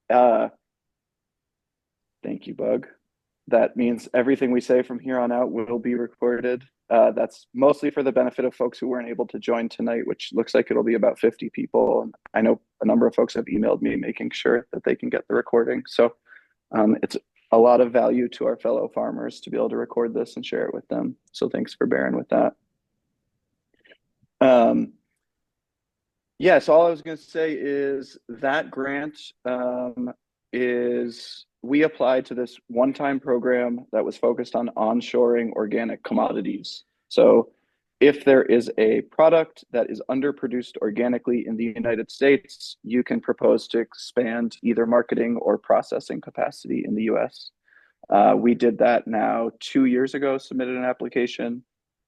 Uh, Thank you, Bug. That means everything we say from here on out will be recorded. That's mostly for the benefit of folks who weren't able to join tonight, which looks like it'll be about 50 people. And I know a number of folks have emailed me making sure that they can get the recording. So it's a lot of value to our fellow farmers to be able to record this and share it with them. So thanks for bearing with that. Yes, all I was going to say is that grant is we applied to this one-time program that was focused on onshoring organic commodities. So if there is a product that is underproduced organically in the United States, you can propose to expand either marketing or processing capacity in the US. We did that now 2 years ago, submitted an application.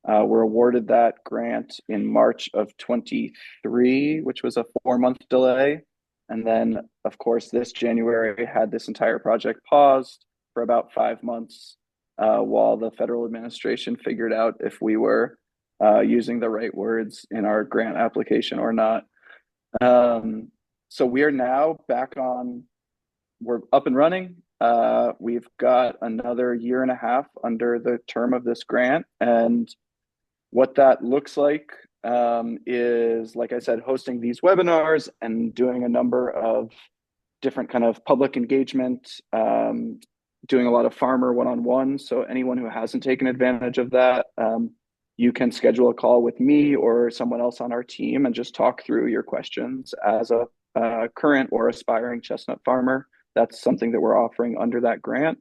We're awarded that grant in March of 23, which was a 4 month delay. And then, of course, this January had this entire project paused for about 5 months while the federal administration figured out if we were using the right words in our grant application or not. So we are now back on, we're up and running. We've got another year and a half under the term of this grant. And what that looks like is, like I said, hosting these webinars and doing a number of different kind of public engagement, doing a lot of farmer one-on-one. So anyone who hasn't taken advantage of that, you can schedule a call with me or someone else on our team and just talk through your questions as a current or aspiring chestnut farmer. That's something that we're offering under that grant.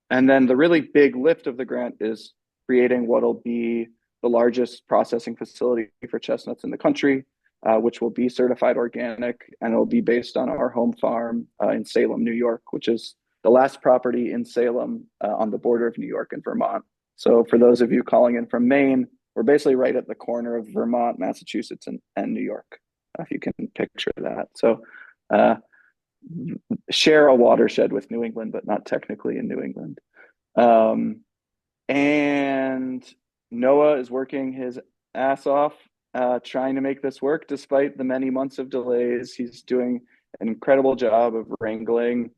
And then the really big lift of the grant is creating what'll be the largest processing facility for chestnuts in the country, which will be certified organic, and it'll be based on our home farm in Salem, New York, which is the last property in Salem on the border of New York and Vermont. So for those of you calling in from Maine, we're basically right at the corner of Vermont, Massachusetts, and New York, if you can picture that. So share a watershed with New England, but not technically in New England. And Noah is working his ass off trying to make this work despite the many months of delays. He's doing an incredible job of wrangling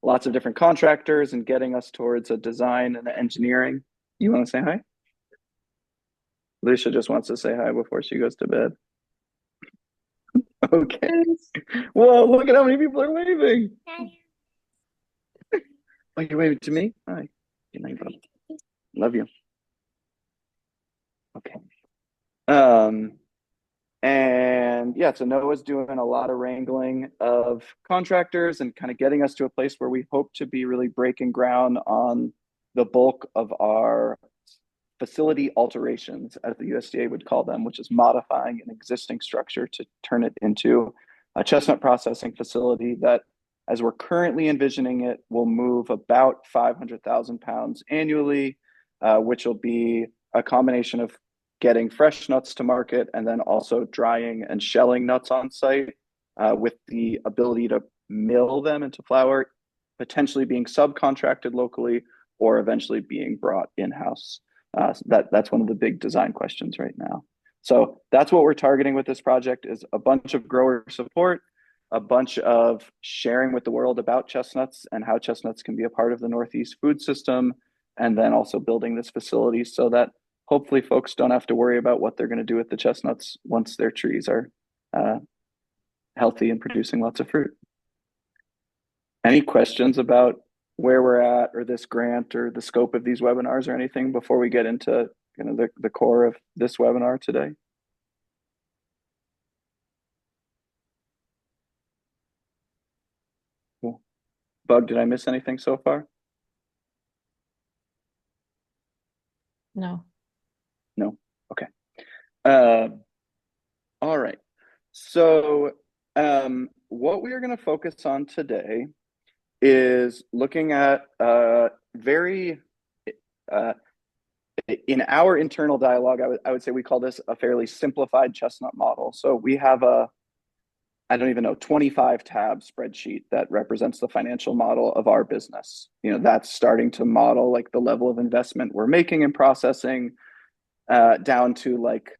lots of different contractors and getting us towards a design and engineering. You want to say hi? Alicia just wants to say hi before she goes to bed. Okay. Whoa, look at how many people are waving. Oh, you're waving to me? Hi. Good night, bro. Love you. Okay. And yeah, so Noah's doing a lot of wrangling of contractors and kind of getting us to a place where we hope to be really breaking ground on the bulk of our facility alterations, as the USDA would call them, which is modifying an existing structure to turn it into a chestnut processing facility that, as we're currently envisioning it, will move about 500,000 pounds annually, which will be a combination of getting fresh nuts to market and then also drying and shelling nuts on site with the ability to mill them into flour, potentially being subcontracted locally or eventually being brought in-house. That's one of the big design questions right now. So that's what we're targeting with this project, is a bunch of grower support, a bunch of sharing with the world about chestnuts and how chestnuts can be a part of the Northeast food system, and then also building this facility so that hopefully folks don't have to worry about what they're going to do with the chestnuts once their trees are healthy and producing lots of fruit. Any questions about where we're at or this grant or the scope of these webinars or anything before we get into kind of the core of this webinar today? Cool. Bug, did I miss anything so far? No. No. Okay. All right. So what we are going to focus on today is looking at very in our internal dialogue, I would say we call this a fairly simplified chestnut model. So we have I don't even know, 25 tab spreadsheet that represents the financial model of our business. You know, that's starting to model like the level of investment we're making in processing, down to like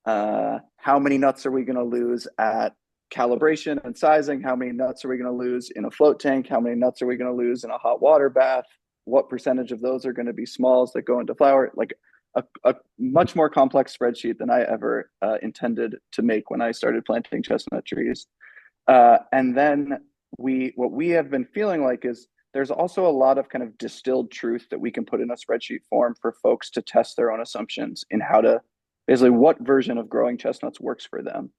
how many nuts are we going to lose at calibration and sizing. How many nuts are we going to lose in a float tank? How many nuts are we going to lose in a hot water bath? What percentage of those are going to be smalls that go into flower? Like a much more complex spreadsheet than I ever intended to make when I started planting chestnut trees. And then what we have been feeling like is there's also a lot of kind of distilled truth that we can put in a spreadsheet form for folks to test their own assumptions in how to basically what version of growing chestnuts works for them.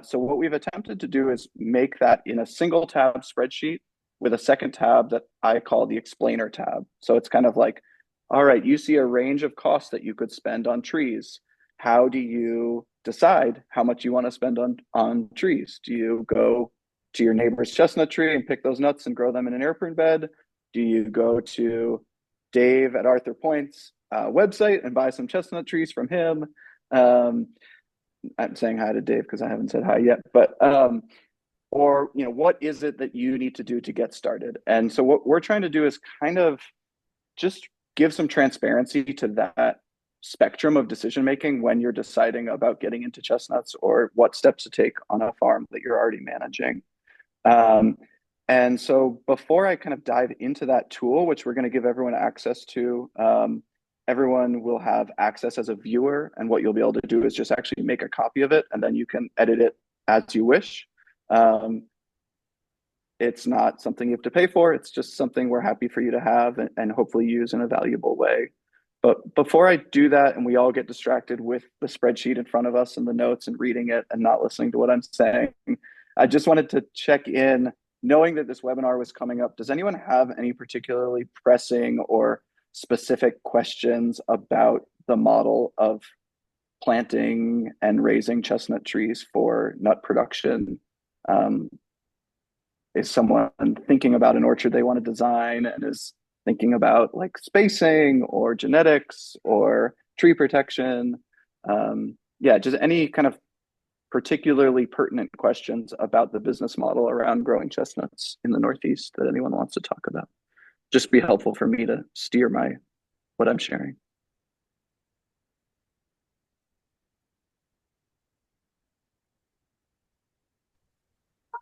So what we've attempted to do is make that in a single tab spreadsheet with a second tab that I call the explainer tab. So it's kind of like, all right, you see a range of costs that you could spend on trees. How do you decide how much you want to spend on trees? Do you go to your neighbor's chestnut tree and pick those nuts and grow them in an air prune bed? Do you go to Dave at Arthur Point's website and buy some chestnut trees from him? I'm saying hi to Dave because I haven't said hi yet, but or what is it that you need to do to get started? And so what we're trying to do is kind of just give some transparency to that spectrum of decision making when you're deciding about getting into chestnuts or what steps to take on a farm that you're already managing. And so before I kind of dive into that tool, which we're going to give everyone access to, everyone will have access as a viewer, and what you'll be able to do is just actually make a copy of it, and then you can edit it as you wish. It's not something you have to pay for. It's just something we're happy for you to have and hopefully use in a valuable way. But before I do that, and we all get distracted with the spreadsheet in front of us and the notes and reading it and not listening to what I'm saying, I just wanted to check in, knowing that this webinar was coming up. Does anyone have any particularly pressing or specific questions about the model of planting and raising chestnut trees for nut production? Is someone thinking about an orchard they want to design and is thinking about like spacing or genetics or tree protection? Yeah, just any kind of particularly pertinent questions about the business model around growing chestnuts in the Northeast that anyone wants to talk about. Just be helpful for me to steer what I'm sharing.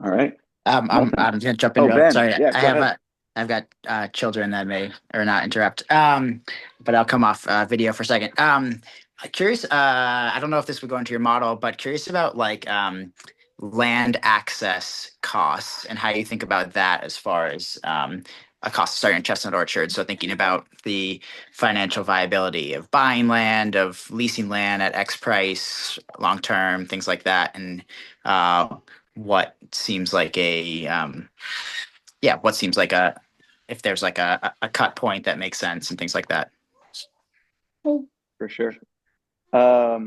All right. I'm gonna jump in. Ben. Sorry, Yeah, go ahead. I've got children that may or not interrupt. But I'll come off video for a second. Curious. I don't know if this would go into your model, but curious about like land access costs and how you think about that as far as a cost of starting a chestnut orchard. So thinking about the financial viability of buying land, of leasing land at X price, long term, things like that, and what seems like what seems like if there's like a cut point that makes sense and things like that. For sure. I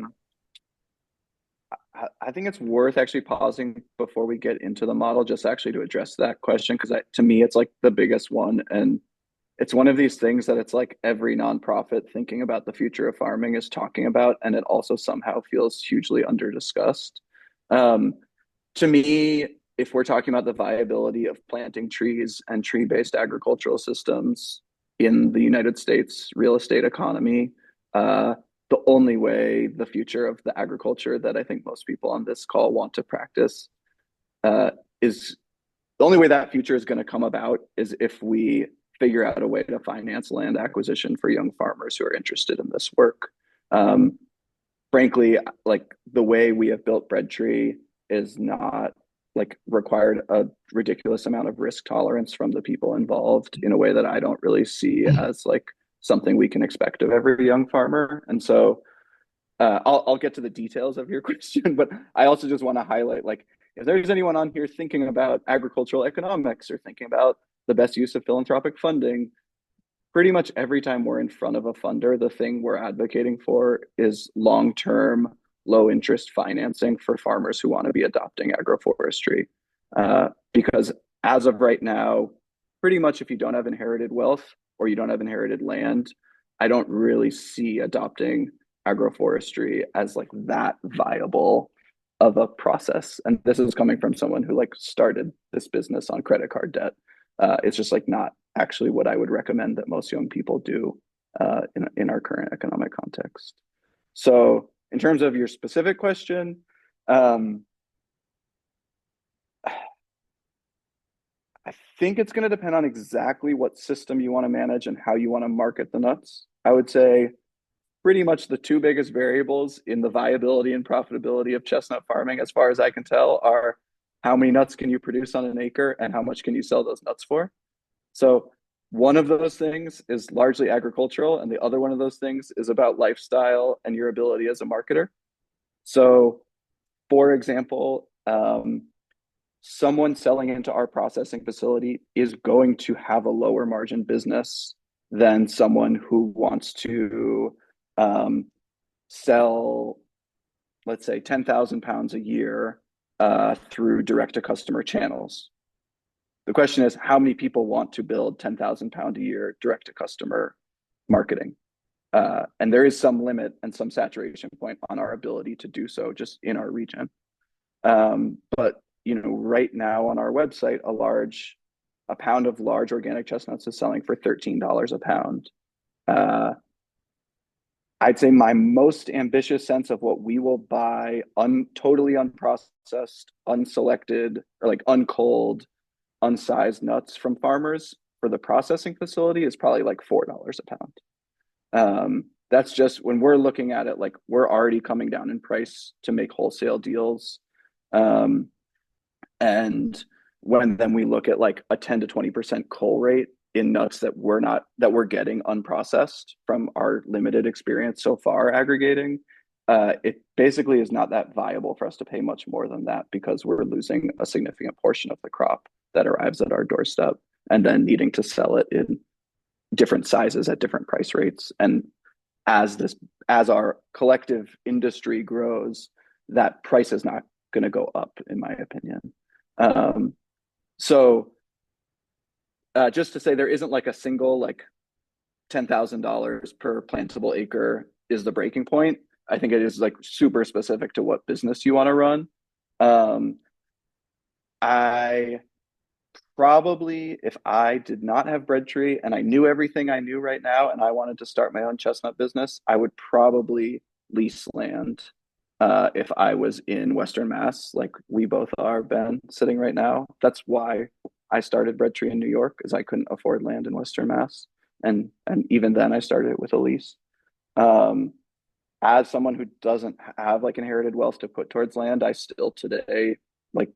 think it's worth actually pausing before we get into the model, just actually to address that question, because to me, it's like the biggest one. And it's one of these things that it's like every nonprofit thinking about the future of farming is talking about, and it also somehow feels hugely under-discussed. To me, if we're talking about the viability of planting trees and tree-based agricultural systems in the United States real estate economy, the only way the future of the agriculture that I think most people on this call want to practice is the only way that future is going to come about is if we figure out a way to finance land acquisition for young farmers who are interested in this work. Frankly, like the way we have built Bread Tree is not like required a ridiculous amount of risk tolerance from the people involved in a way that I don't really see as like something we can expect of every young farmer. And so I'll get to the details of your question, but I also just want to highlight, like, if there's anyone on here thinking about agricultural economics or thinking about the best use of philanthropic funding, pretty much every time we're in front of a funder, the thing we're advocating for is long-term, low-interest financing for farmers who want to be adopting agroforestry. Because as of right now, pretty much if you don't have inherited wealth or you don't have inherited land, I don't really see adopting agroforestry as like that viable of a process. And this is coming from someone who like started this business on credit card debt. It's just like not actually what I would recommend that most young people do in our current economic context. So in terms of your specific question, I think it's going to depend on exactly what system you want to manage and how you want to market the nuts. I would say pretty much the two biggest variables in the viability and profitability of chestnut farming, as far as I can tell, are how many nuts can you produce on an acre and how much can you sell those nuts for. So one of those things is largely agricultural, and the other one of those things is about lifestyle and your ability as a marketer. So, for example, someone selling into our processing facility is going to have a lower margin business than someone who wants to sell, let's say, 10,000 pounds a year through direct to customer channels. The question is, how many people want to build 10,000 pound a year direct to customer marketing? And there is some limit and some saturation point on our ability to do so just in our region. But right now on our website, a pound of large organic chestnuts is selling for $13 a pound. I'd say my most ambitious sense of what we will buy totally unprocessed, unselected, or like unculled, unsized nuts from farmers for the processing facility is probably like $4 a pound. That's just when we're looking at it, like we're already coming down in price to make wholesale deals. And then we look at like a 10 to 20% cull rate in nuts that we're getting unprocessed from our limited experience so far aggregating, it basically is not that viable for us to pay much more than that because we're losing a significant portion of the crop that arrives at our doorstep and then needing to sell it in different sizes at different price rates. And as our collective industry grows, that price is not going to go up, in my opinion. So just to say, there isn't like a single like $10,000 per plantable acre is the breaking point. I think it is like super specific to what business you want to run. I probably, if I did not have Bread Tree and I knew everything I knew right now and I wanted to start my own chestnut business, I would probably lease land if I was in Western Mass, like we both are, Ben, sitting right now. That's why I started Bread Tree in New York, is I couldn't afford land in Western Mass. And even then I started it with a lease. As someone who doesn't have like inherited wealth to put towards land, I still today like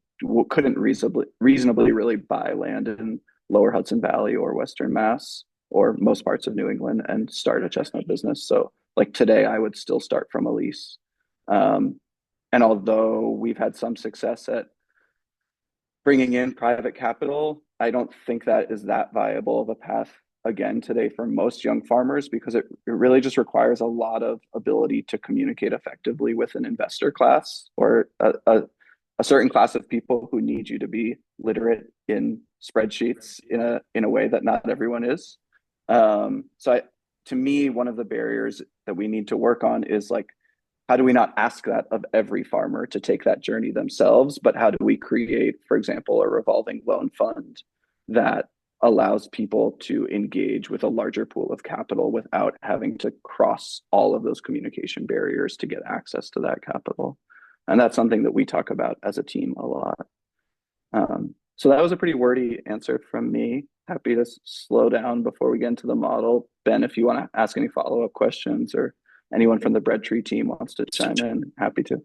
couldn't reasonably really buy land in Lower Hudson Valley or Western Mass or most parts of New England and start a chestnut business. So like today I would still start from a lease. And although we've had some success at bringing in private capital, I don't think that is that viable of a path again today for most young farmers, because it really just requires a lot of ability to communicate effectively with an investor class or a certain class of people who need you to be literate in spreadsheets in a way that not everyone is. To me, one of the barriers that we need to work on is like, how do we not ask that of every farmer to take that journey themselves, but how do we create, for example, a revolving loan fund that allows people to engage with a larger pool of capital without having to cross all of those communication barriers to get access to that capital? And that's something that we talk about as a team a lot. So that was a pretty wordy answer from me. Happy to slow down before we get into the model. Ben, if you want to ask any follow-up questions or anyone from the Bread Tree team wants to chime in, happy to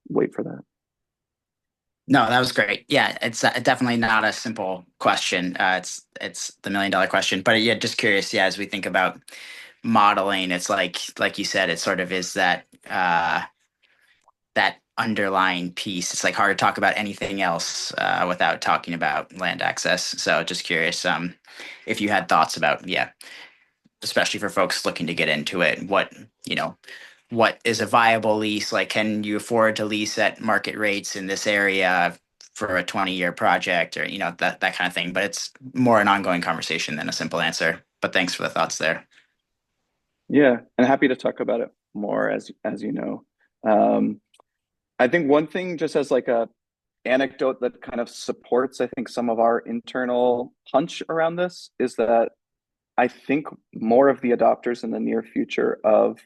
wait for that. No, that was great. Yeah, it's definitely not a simple question. It's the $1 million question. But yeah, just curious. Yeah, as we think about modeling, it's like you said, it sort of is that that underlying piece. It's like hard to talk about anything else without talking about land access. So just curious if you had thoughts about, yeah, especially for folks looking to get into it, what is a viable lease? Like, can you afford to lease at market rates in this area for a 20-year project, or that kind of thing? But it's more an ongoing conversation than a simple answer. But thanks for the thoughts there. Yeah, and happy to talk about it more as you know. I think one thing, just as like a anecdote that kind of supports, I think, some of our internal hunch around this, is that I think more of the adopters in the near future of,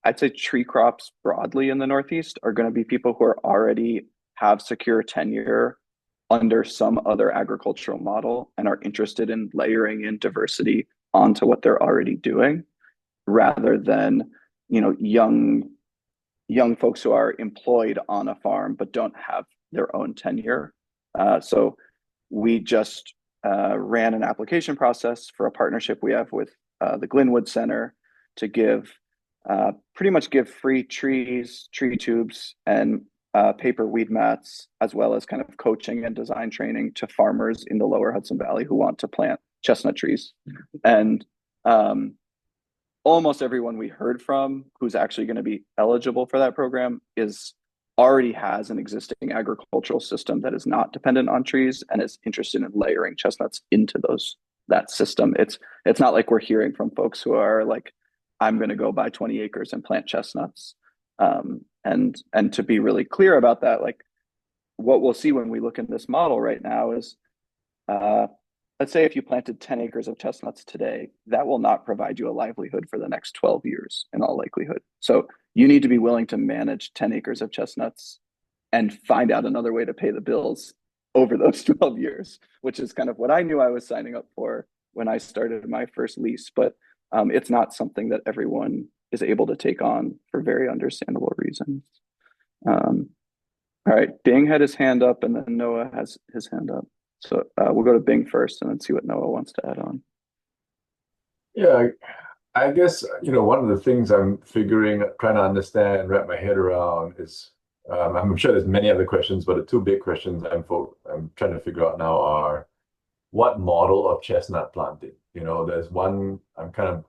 I'd say, tree crops broadly in the Northeast are going to be people who are already have secure tenure under some other agricultural model and are interested in layering in diversity onto what they're already doing, rather than, young folks who are employed on a farm but don't have their own tenure. So we just ran an application process for a partnership we have with the Glenwood Center to pretty much give free trees, tree tubes, and paper weed mats, as well as kind of coaching and design training to farmers in the lower Hudson Valley who want to plant chestnut trees. And almost everyone we heard from who's actually going to be eligible for that program already has an existing agricultural system that is not dependent on trees and is interested in layering chestnuts into that system. It's not like we're hearing from folks who are like, I'm going to go buy 20 acres and plant chestnuts. And to be really clear about that, like what we'll see when we look in this model right now is, let's say if you planted 10 acres of chestnuts today, that will not provide you a livelihood for the next 12 years in all likelihood. So you need to be willing to manage 10 acres of chestnuts and find out another way to pay the bills over those 12 years, which is kind of what I knew I was signing up for when I started my first lease. But it's not something that everyone is able to take on for very understandable reasons. All right, Bing had his hand up, and then Noah has his hand up. So we'll go to Bing first and then see what Noah wants to add on. Yeah, I guess, one of the things I'm trying to understand and wrap my head around is, I'm sure there's many other questions, but the two big questions I'm trying to figure out now are, what model of chestnut planting? There's one, I'm kind of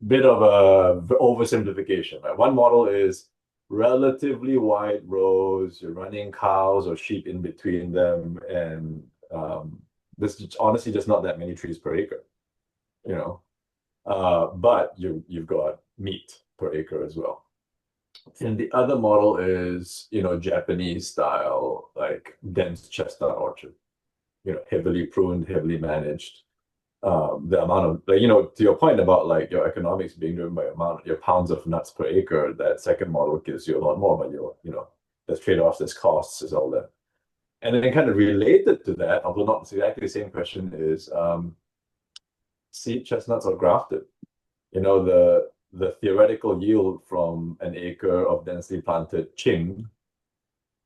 bit of a oversimplification. Right? One model is relatively wide rows, you're running cows or sheep in between them, and there's honestly just not that many trees per acre, but you've got meat per acre as well. And the other model is, Japanese style, like dense chestnut orchard, heavily pruned, heavily managed. The amount of, to your point about like your economics being driven by your pounds of nuts per acre, that second model gives you a lot more, but there's trade-offs, there's costs, there's all that. And then kind of related to that, although not exactly the same question, is seed chestnuts or grafted. The theoretical yield from an acre of densely planted ching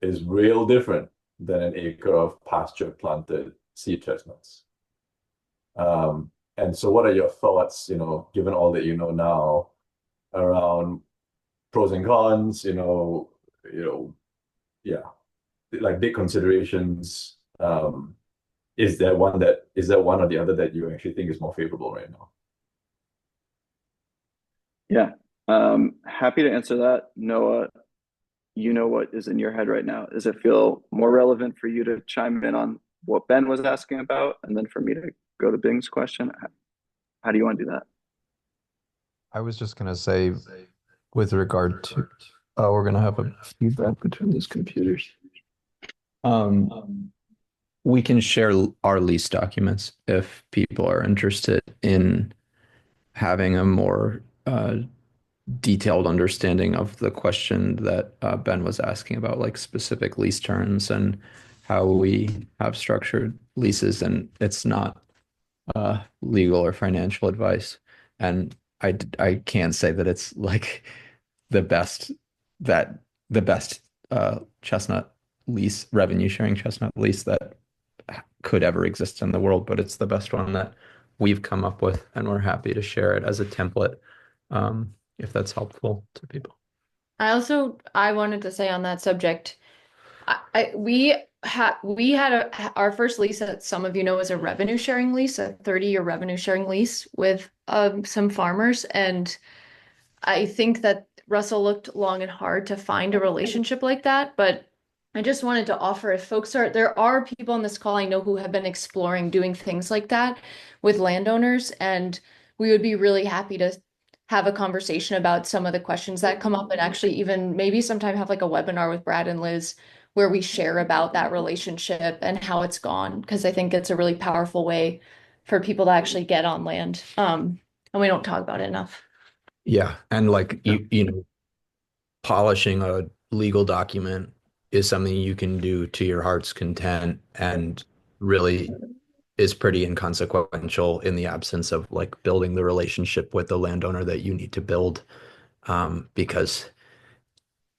is real different than an acre of pasture planted seed chestnuts. And so what are your thoughts, given all that you know now, around pros and cons, like big considerations? Is there one or the other that you actually think is more favorable right now? Yeah, happy to answer that. Noah, what is in your head right now. Does it feel more relevant for you to chime in on what Ben was asking about, and then for me to go to Bing's question? How do you want to do that? I was just going to say, with regard to, we're going to have a feedback between these computers. We can share our lease documents if people are interested in having a more detailed understanding of the question that Ben was asking about, like specific lease terms and how we have structured leases. And it's not legal or financial advice. And I can't say that it's like the best chestnut lease, revenue sharing chestnut lease that could ever exist in the world, but it's the best one that we've come up with, and we're happy to share it as a template if that's helpful to people. I wanted to say on that subject, we had our first lease that some of you know is a revenue sharing lease, a 30-year revenue sharing lease with some farmers. And I think that Russell looked long and hard to find a relationship like that. But I just wanted to offer, if there are people on this call I know who have been exploring doing things like that with landowners, and we would be really happy to have a conversation about some of the questions that come up, and actually even maybe sometime have like a webinar with Brad and Liz where we share about that relationship and how it's gone, because I think it's a really powerful way for people to actually get on land. And we don't talk about it enough. Yeah, and like polishing a legal document is something you can do to your heart's content and really is pretty inconsequential in the absence of like building the relationship with the landowner that you need to build. Because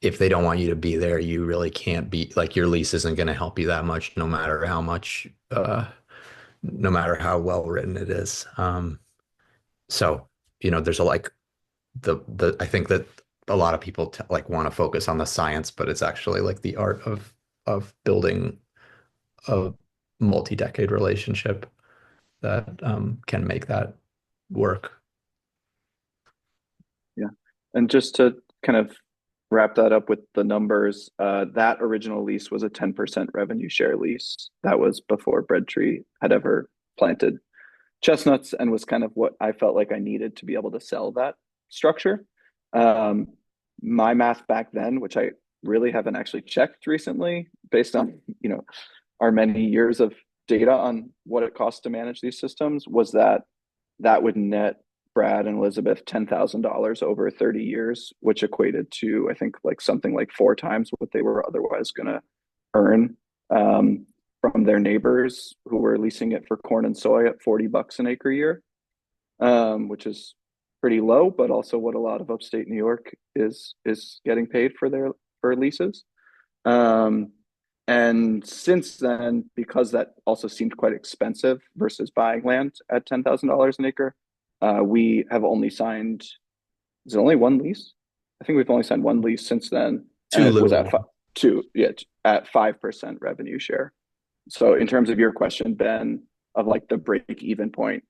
if they don't want you to be there, you really can't be like your lease isn't going to help you that much, no matter how much, no matter how well written it is. So, there's a like the I think that a lot of people like want to focus on the science, but it's actually like the art of building a multi-decade relationship that can make that work. Yeah. And just to kind of wrap that up with the numbers, that original lease was a 10% revenue share lease. That was before Bread Tree had ever planted chestnuts and was kind of what I felt like I needed to be able to sell that structure. Um, my math back then, which I really haven't actually checked recently, based on our many years of data on what it costs to manage these systems, was that would net Brad and Elizabeth $10,000 over 30 years, which equated to, I think, like something like 4 times what they were otherwise going to earn from their neighbors who were leasing it for corn and soy at $40 an acre a year, which is pretty low, but also what a lot of upstate New York is getting paid for leases. And since then, because that also seemed quite expensive versus buying land at $10,000 an acre, we have only signed, is it only one lease? I think we've only signed one lease since then. Too and it was little. at 5% revenue share. So in terms of your question, Ben, of like the break even point,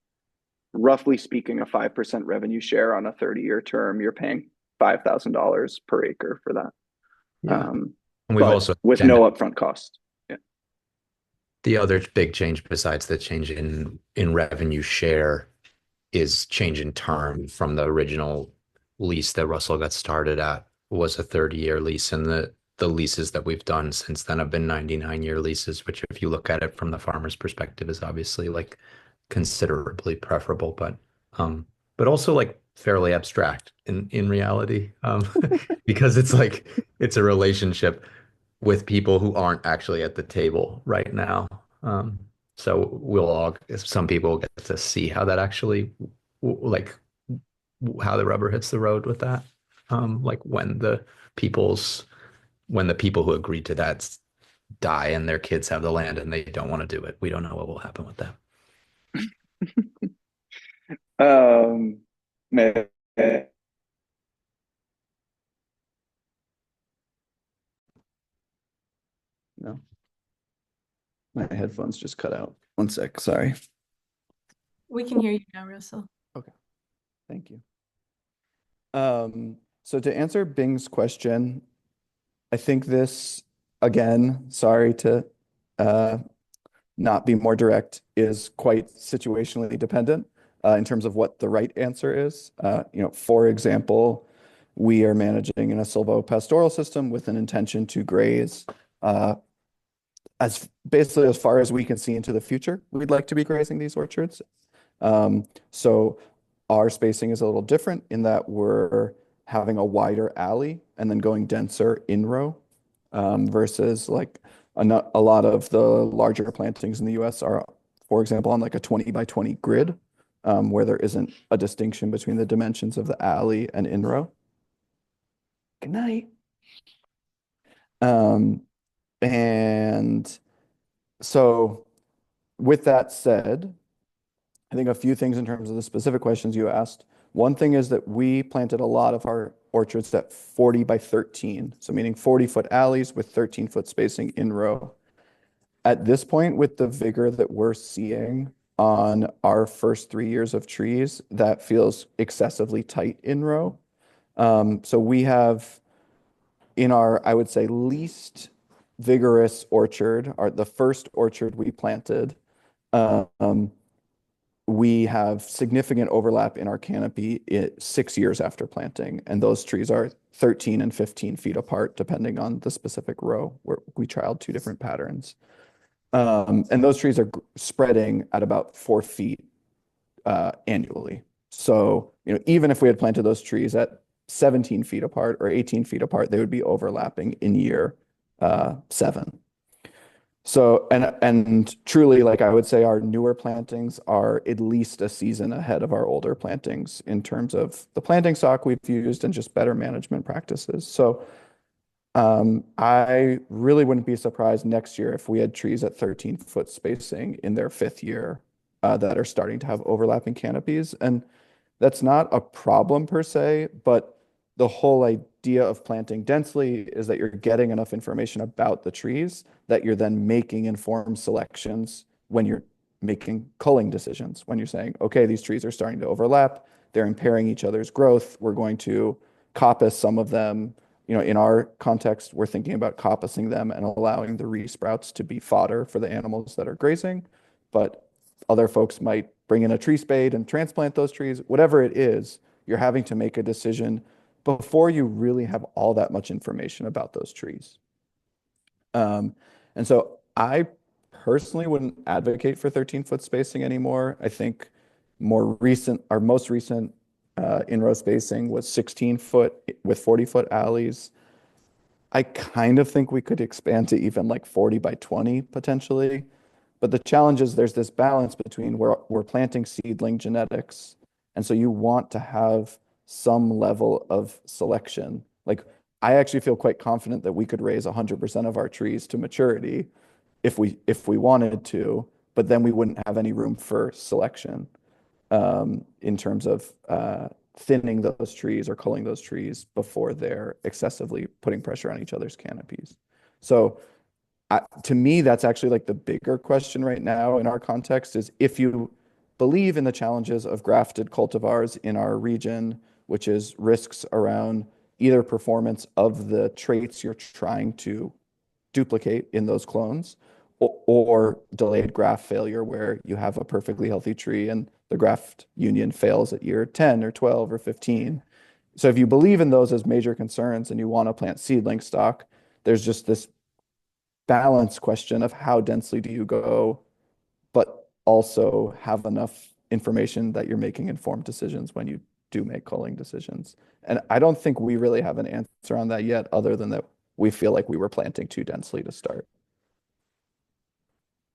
roughly speaking, a 5% revenue share on a 30-year term, you're paying $5,000 per acre for that. Yeah. And we've but also with no upfront cost. Yeah. The other big change besides the change in revenue share is change in term. From the original lease that Russell got started at was a 30-year lease, and the leases that we've done since then have been 99-year leases, which if you look at it from the farmer's perspective is obviously like considerably preferable, but also like fairly abstract in reality, because it's a relationship with people who aren't actually at the table right now. So some people get to see how that actually, like, how the rubber hits the road with that. Like when the people who agreed to that die and their kids have the land and they don't want to do it, we don't know what will happen with that. May No. My headphones just cut out. One sec, sorry. We can hear you now, Russell. Okay, thank you. So to answer Bing's question, I think this, again, sorry to not be more direct, is quite situationally dependent in terms of what the right answer is. For example, we are managing in a silvopastoral system with an intention to graze as basically as far as we can see into the future. We'd like to be grazing these orchards. So our spacing is a little different in that we're having a wider alley and then going denser in row, versus like a lot of the larger plantings in the US are, for example, on like a 20 by 20 grid, where there isn't a distinction between the dimensions of the alley and in row. Good night. And so with that said, I think a few things in terms of the specific questions you asked. One thing is that we planted a lot of our orchards at 40 by 13, so meaning 40-foot alleys with 13-foot spacing in row. At this point, with the vigor that we're seeing on our first 3 years of trees, that feels excessively tight in row. So we have in our, I would say, least vigorous orchard, the first orchard we planted, we have significant overlap in our canopy 6 years after planting, and those trees are 13 and 15 feet apart, depending on the specific row, where we trialed 2 different patterns. And those trees are spreading at about 4 feet annually. So, even if we had planted those trees at 17 feet apart or 18 feet apart, they would be overlapping in year 7. So, and truly, like I would say our newer plantings are at least a season ahead of our older plantings in terms of the planting stock we've used and just better management practices. So I really wouldn't be surprised next year if we had trees at 13-foot spacing in their 5th year that are starting to have overlapping canopies. And that's not a problem per se, but the whole idea of planting densely is that you're getting enough information about the trees that you're then making informed selections when you're making culling decisions. When you're saying, okay, these trees are starting to overlap, they're impairing each other's growth, we're going to coppice some of them. In our context, we're thinking about coppicing them and allowing the resprouts to be fodder for the animals that are grazing. But other folks might bring in a tree spade and transplant those trees. Whatever it is, you're having to make a decision before you really have all that much information about those trees. And so I personally wouldn't advocate for 13-foot spacing anymore. I think our most recent in-row spacing was 16-foot with 40-foot alleys. I kind of think we could expand to even like 40 by 20 potentially. But the challenge is there's this balance between where we're planting seedling genetics. And so you want to have some level of selection. Like I actually feel quite confident that we could raise 100% of our trees to maturity if we wanted to, but then we wouldn't have any room for selection in terms of thinning those trees or culling those trees before they're excessively putting pressure on each other's canopies. So to me, that's actually like the bigger question right now in our context is if you believe in the challenges of grafted cultivars in our region, which is risks around either performance of the traits you're trying to duplicate in those clones or delayed graft failure where you have a perfectly healthy tree and the graft union fails at year 10 or 12 or 15. So if you believe in those as major concerns and you want to plant seedling stock, there's just this balance question of how densely do you go, but also have enough information that you're making informed decisions when you do make culling decisions. And I don't think we really have an answer on that yet, other than that we feel like we were planting too densely to start.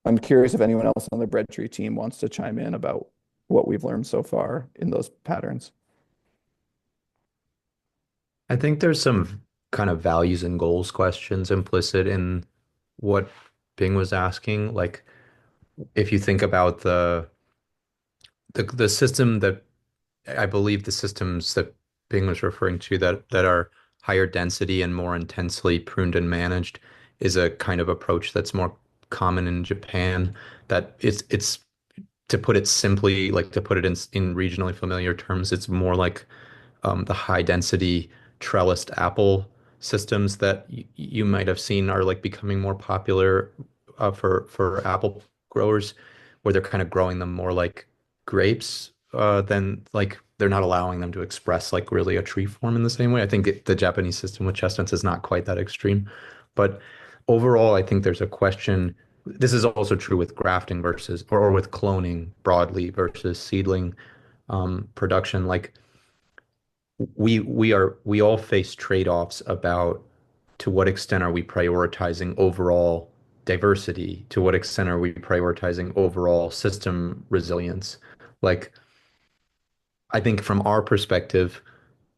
I'm curious if anyone else on the bread tree team wants to chime in about what we've learned so far in those patterns. I think there's some kind of values and goals questions implicit in what Bing was asking. Like if you think about the system that I believe the systems that Bing was referring to that are higher density and more intensely pruned and managed is a kind of approach that's more common in Japan. That it's to put it simply, like to put it in regionally familiar terms, it's more like the high density trellised apple systems that you might have seen are like becoming more popular for apple growers, where they're kind of growing them more like grapes than like they're not allowing them to express like really a tree form in the same way. I think the Japanese system with chestnuts is not quite that extreme, but overall, I think there's a question. This is also true with grafting versus or with cloning broadly versus seedling production. Like we all face trade-offs about to what extent are we prioritizing overall diversity? To what extent are we prioritizing overall system resilience? Like, I think from our perspective,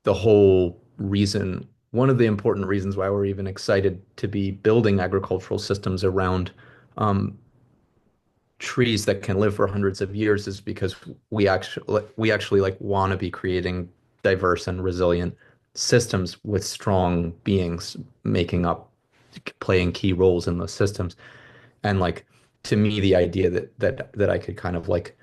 the whole reason, one of the important reasons why we're even excited to be building agricultural systems around trees that can live for hundreds of years is because we actually like want to be creating diverse and resilient systems with strong beings making up playing key roles in those systems. And like to me, the idea that I could kind of like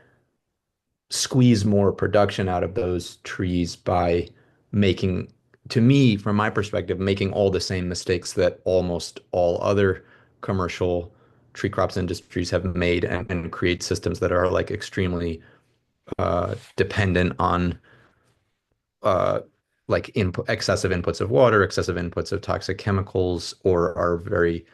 squeeze more production out of those trees by making, to me, from my perspective, making all the same mistakes that almost all other commercial tree crops industries have made and create systems that are like extremely dependent on uh, like excessive inputs of water, excessive inputs of toxic chemicals, or are very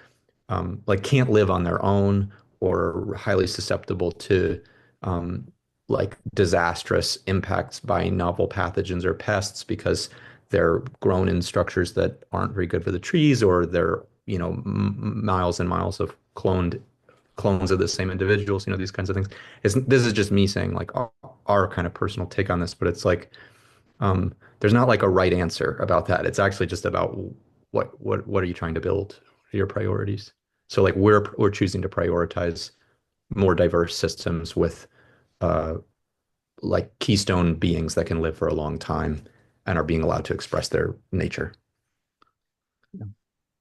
like can't live on their own or highly susceptible to um, like disastrous impacts by novel pathogens or pests because they're grown in structures that aren't very good for the trees or they're miles and miles of clones of the same individuals, these kinds of things. This is just me saying like our kind of personal take on this, but it's like there's not like a right answer about that. It's actually just about what are you trying to build? What are your priorities? So like we're choosing to prioritize more diverse systems with uh, like keystone beings that can live for a long time and are being allowed to express their nature.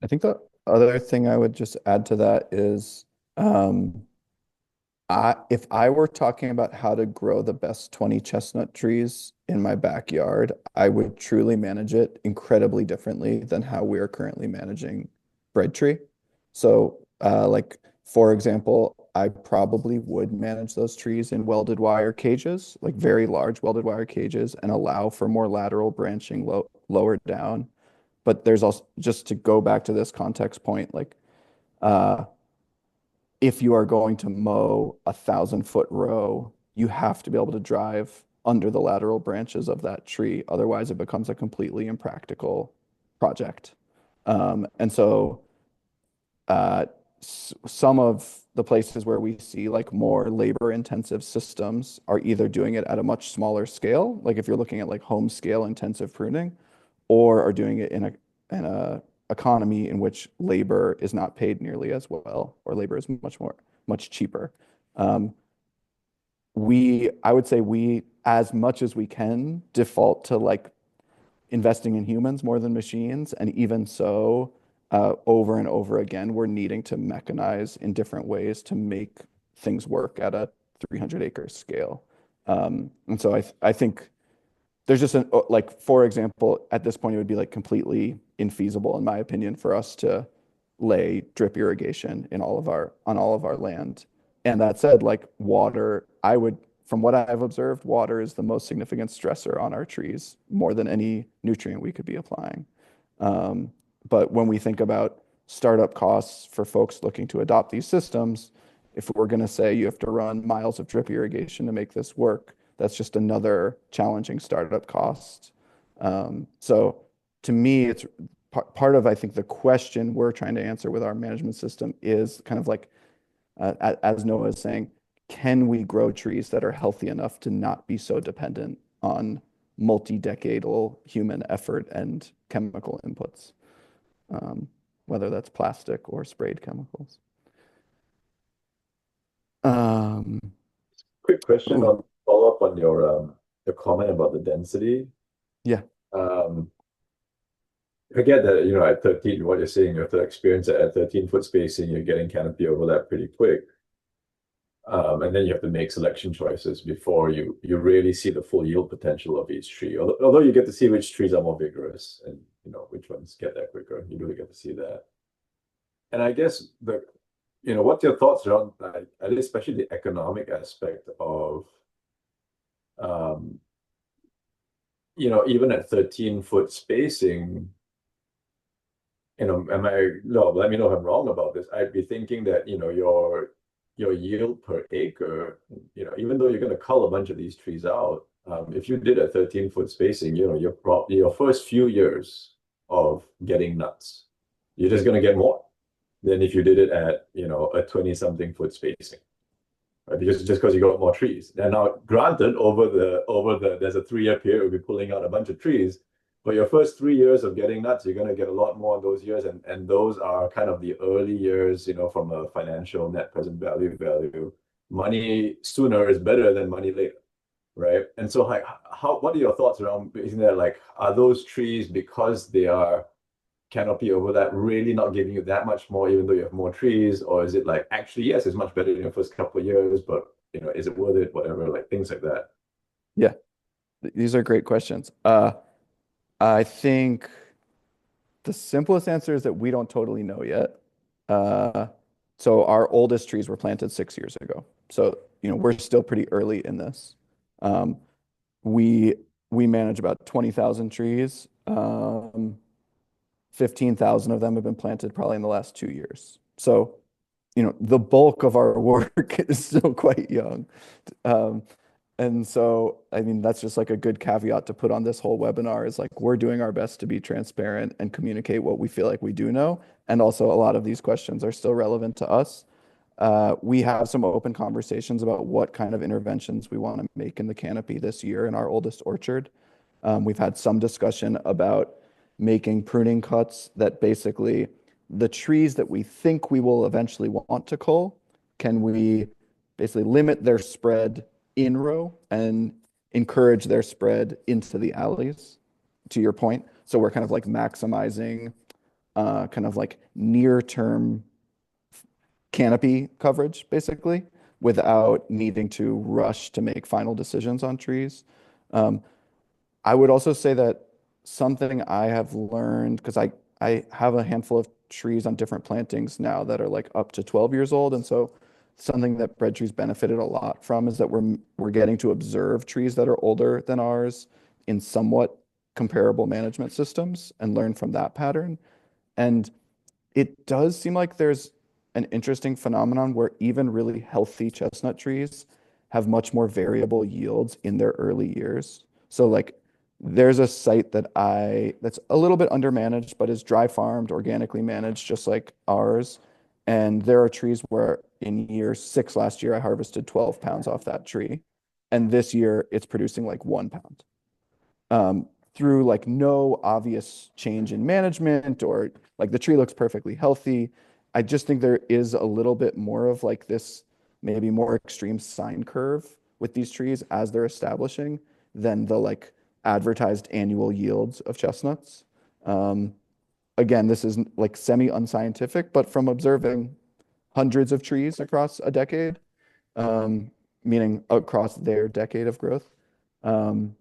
I think the other thing I would just add to that is um, if I were talking about how to grow the best 20 chestnut trees in my backyard, I would truly manage it incredibly differently than how we are currently managing bread tree. So, like for example, I probably would manage those trees in welded wire cages, like very large welded wire cages, and allow for more lateral branching lower down. But there's also, just to go back to this context point, like uh, if you are going to mow 1,000-foot row, you have to be able to drive under the lateral branches of that tree. Otherwise, it becomes a completely impractical project. And so some of the places where we see like more labor intensive systems are either doing it at a much smaller scale, like if you're looking at like home scale intensive pruning, or are doing it in a economy in which labor is not paid nearly as well, or labor is much cheaper. Um, I would say we, as much as we can, default to like investing in humans more than machines. And even so, over and over again, we're needing to mechanize in different ways to make things work at a 300-acre scale. And so I think there's just like, for example, at this point, it would be like completely infeasible, in my opinion, for us to lay drip irrigation on all of our land. And that said, like water, from what I've observed, water is the most significant stressor on our trees, more than any nutrient we could be applying. But when we think about startup costs for folks looking to adopt these systems, if we're going to say you have to run miles of drip irrigation to make this work, that's just another challenging startup cost. So to me, it's part of, I think, the question we're trying to answer with our management system is kind of like, as Noah is saying, can we grow trees that are healthy enough to not be so dependent on multi-decadal human effort and chemical inputs, whether that's plastic or sprayed chemicals. Quick question Ooh. on follow up on your comment about the density. Yeah. I get that, at 13, what you're saying, you have to experience it at 13-foot spacing, you're getting canopy overlap pretty quick. And then you have to make selection choices before you really see the full yield potential of each tree. Although you get to see which trees are more vigorous and which ones get there quicker. You really get to see that. And I guess what's your thoughts around that, especially the economic aspect of even at 13-foot spacing, no, let me know if I'm wrong about this. I'd be thinking that, your yield per acre, even though you're going to cull a bunch of these trees out, if you did a 13-foot spacing, your first few years of getting nuts, you're just going to get more than if you did it at, a 20-something foot spacing. Right? Just because you got more trees. And now, granted, there's a 3-year period, we'll be pulling out a bunch of trees. But your first 3 years of getting nuts, you're going to get a lot more in those years. And those are kind of the early years, from a financial net present value. Money sooner is better than money later, right? And so like, what are your thoughts around, isn't there like, are those trees, because they are canopy over that, really not giving you that much more, even though you have more trees? Or is it like, actually, yes, it's much better in your first couple of years, but, is it worth it? Whatever, like things like that. Yeah, these are great questions. I think the simplest answer is that we don't totally know yet. So our oldest trees were planted 6 years ago. So, we're still pretty early in this. We manage about 20,000 trees. 15,000 of them have been planted probably in the last 2 years. So, the bulk of our work is still quite young. And so, I mean, that's just like a good caveat to put on this whole webinar is like, we're doing our best to be transparent and communicate what we feel like we do know. And also a lot of these questions are still relevant to us. We have some open conversations about what kind of interventions we want to make in the canopy this year in our oldest orchard. We've had some discussion about making pruning cuts that basically the trees that we think we will eventually want to cull, can we basically limit their spread in row and encourage their spread into the alleys, to your point. So we're kind of like maximizing kind of like near term canopy coverage, basically, without needing to rush to make final decisions on trees. I would also say that something I have learned, because I have a handful of trees on different plantings now that are like up to 12 years old. And so something that bread trees benefited a lot from is that we're getting to observe trees that are older than ours in somewhat comparable management systems and learn from that pattern. And it does seem like there's an interesting phenomenon where even really healthy chestnut trees have much more variable yields in their early years. So like there's a site that's a little bit undermanaged, but is dry farmed, organically managed, just like ours. And there are trees where in year 6 last year, I harvested 12 pounds off that tree. And this year it's producing like 1 pound. Through like no obvious change in management or like the tree looks perfectly healthy. I just think there is a little bit more of like this maybe more extreme sine curve with these trees as they're establishing than the like advertised annual yields of chestnuts. Again, this is like semi-unscientific, but from observing hundreds of trees across a decade, meaning across their decade of growth. And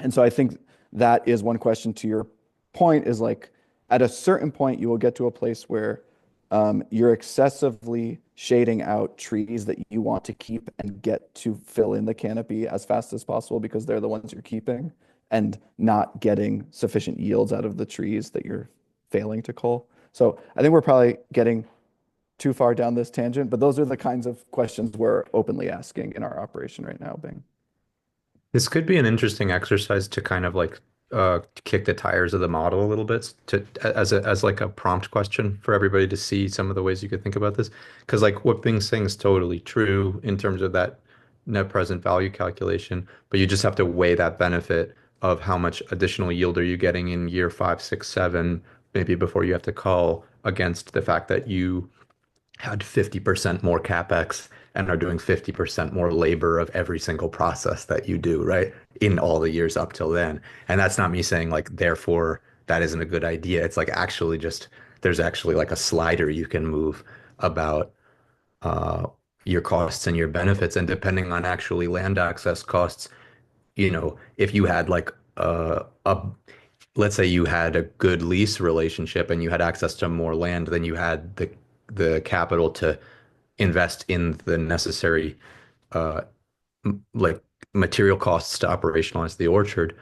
so I think that is one question to your point is like at a certain point, you will get to a place where you're excessively shading out trees that you want to keep and get to fill in the canopy as fast as possible because they're the ones you're keeping and not getting sufficient yields out of the trees that you're failing to cull. So I think we're probably getting too far down this tangent, but those are the kinds of questions we're openly asking in our operation right now, Bing. This could be an interesting exercise to kind of like kick the tires of the model a little bit to as like a prompt question for everybody to see some of the ways you could think about this. Because like what Bing's saying is totally true in terms of that net present value calculation, but you just have to weigh that benefit of how much additional yield are you getting in year 5, 6, 7, maybe before you have to call against the fact that you had 50% more capex and are doing 50% more labor of every single process that you do, right? In all the years up till then. And that's not me saying like, therefore, that isn't a good idea. It's like actually just there's actually like a slider you can move about uh, your costs and your benefits. And depending on actually land access costs, if you had like let's say you had a good lease relationship and you had access to more land than you had the capital to invest in the necessary uh like material costs to operationalize the orchard,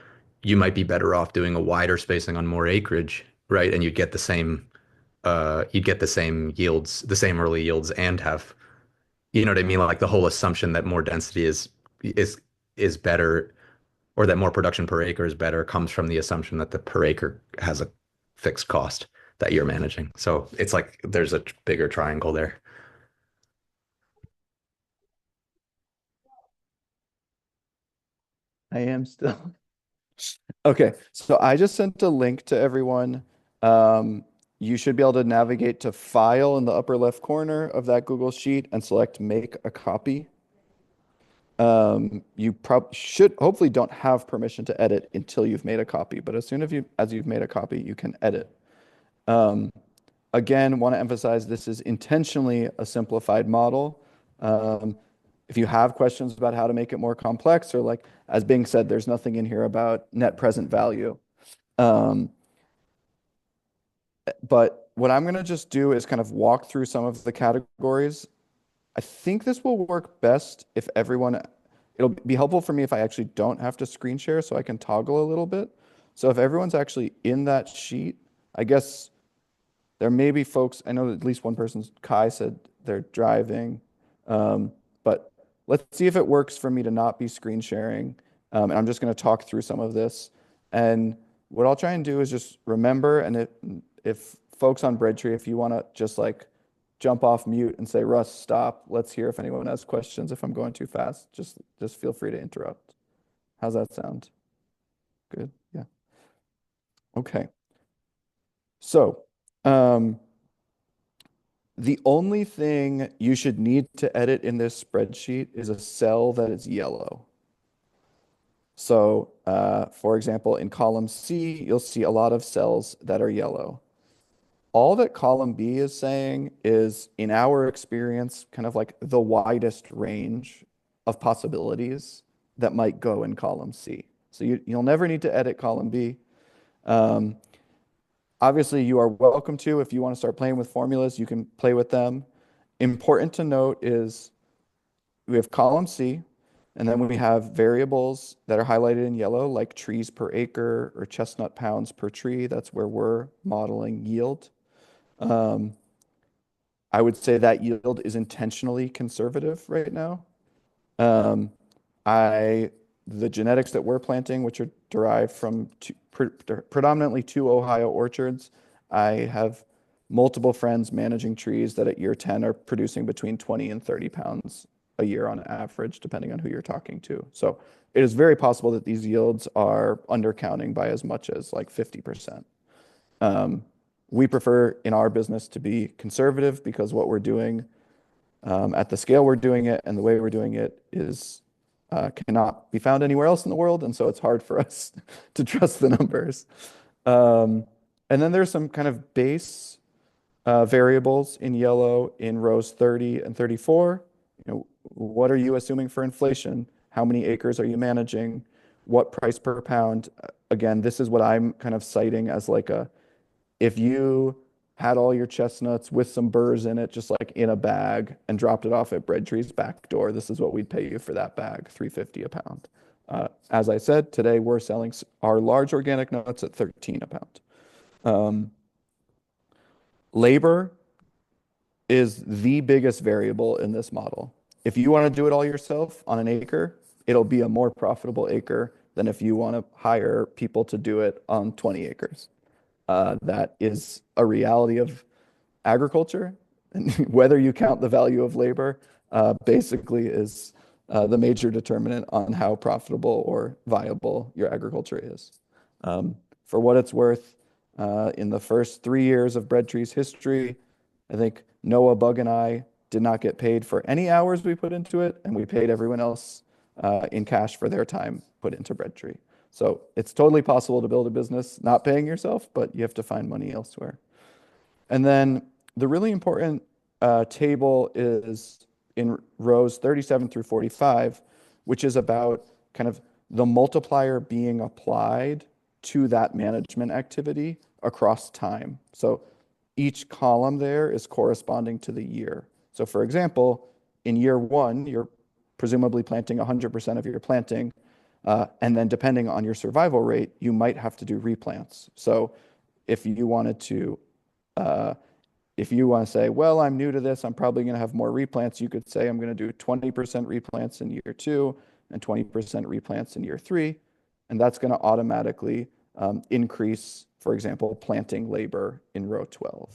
you might be better off doing a wider spacing on more acreage, right? And you'd get the same yields, the same early yields and have, you know what I mean? Like the whole assumption that more density is better or that more production per acre is better comes from the assumption that the per acre has a fixed cost that you're managing. So it's like there's a bigger triangle there. I am still. Okay, so I just sent a link to everyone. You should be able to navigate to File in the upper left corner of that Google Sheet and select Make a Copy. You should hopefully don't have permission to edit until you've made a copy, but as soon as you've made a copy, you can edit. Again, want to emphasize this is intentionally a simplified model. If you have questions about how to make it more complex, or like as Bing said, there's nothing in here about net present value. But what I'm going to just do is kind of walk through some of the categories. I think this will work best if it'll be helpful for me if I actually don't have to screen share so I can toggle a little bit. So if everyone's actually in that sheet, I guess there may be folks, I know that at least one person, Kai, said they're driving. But let's see if it works for me to not be screen sharing. And I'm just going to talk through some of this. And what I'll try and do is just remember, and if folks on Breadtree, if you want to just like jump off mute and say, Russ, stop. Let's hear if anyone has questions. If I'm going too fast, just feel free to interrupt. How's that sound? Good. Yeah. Okay. So, the only thing you should need to edit in this spreadsheet is a cell that is yellow. So, for example, in column C, you'll see a lot of cells that are yellow. All that column B is saying is, in our experience, kind of like the widest range of possibilities that might go in column C. So you'll never need to edit column B. Obviously, you are welcome to. If you want to start playing with formulas, you can play with them. Important to note is we have column C, and then we have variables that are highlighted in yellow, like trees per acre or chestnut pounds per tree. That's where we're modeling yield. I would say that yield is intentionally conservative right now. The genetics that we're planting, which are derived from predominantly 2 Ohio orchards, I have multiple friends managing trees that at year 10 are producing between 20 and 30 pounds a year on average, depending on who you're talking to. So it is very possible that these yields are undercounting by as much as like 50%. We prefer in our business to be conservative because what we're doing at the scale we're doing it and the way we're doing it is cannot be found anywhere else in the world. And so it's hard for us to trust the numbers. And then there's some kind of base variables in yellow in rows 30 and 34. What are you assuming for inflation? How many acres are you managing? What price per pound? Again, this is what I'm kind of citing as like if you had all your chestnuts with some burrs in it, just like in a bag, and dropped it off at Breadtree's back door, this is what we'd pay you for that bag, $3.50 a pound. As I said, today we're selling our large organic nuts at $13 a pound. Labor is the biggest variable in this model. If you want to do it all yourself on an acre, it'll be a more profitable acre than if you want to hire people to do it on 20 acres. That is a reality of agriculture, and whether you count the value of labor basically is the major determinant on how profitable or viable your agriculture is. For what it's worth, in the first 3 years of Breadtree's history, I think Noah, Bug, and I did not get paid for any hours we put into it, and we paid everyone else in cash for their time put into Breadtree. So it's totally possible to build a business not paying yourself, but you have to find money elsewhere. And then the really important table is in rows 37 through 45, which is about kind of the multiplier being applied to that management activity across time. So each column there is corresponding to the year. So for example, in year 1, you're presumably planting 100% of your planting. And then depending on your survival rate, you might have to do replants. So if you wanted to, say, well, I'm new to this, I'm probably going to have more replants, you could say I'm going to do 20% replants in year 2 and 20% replants in year 3. And that's going to automatically increase, for example, planting labor in row 12.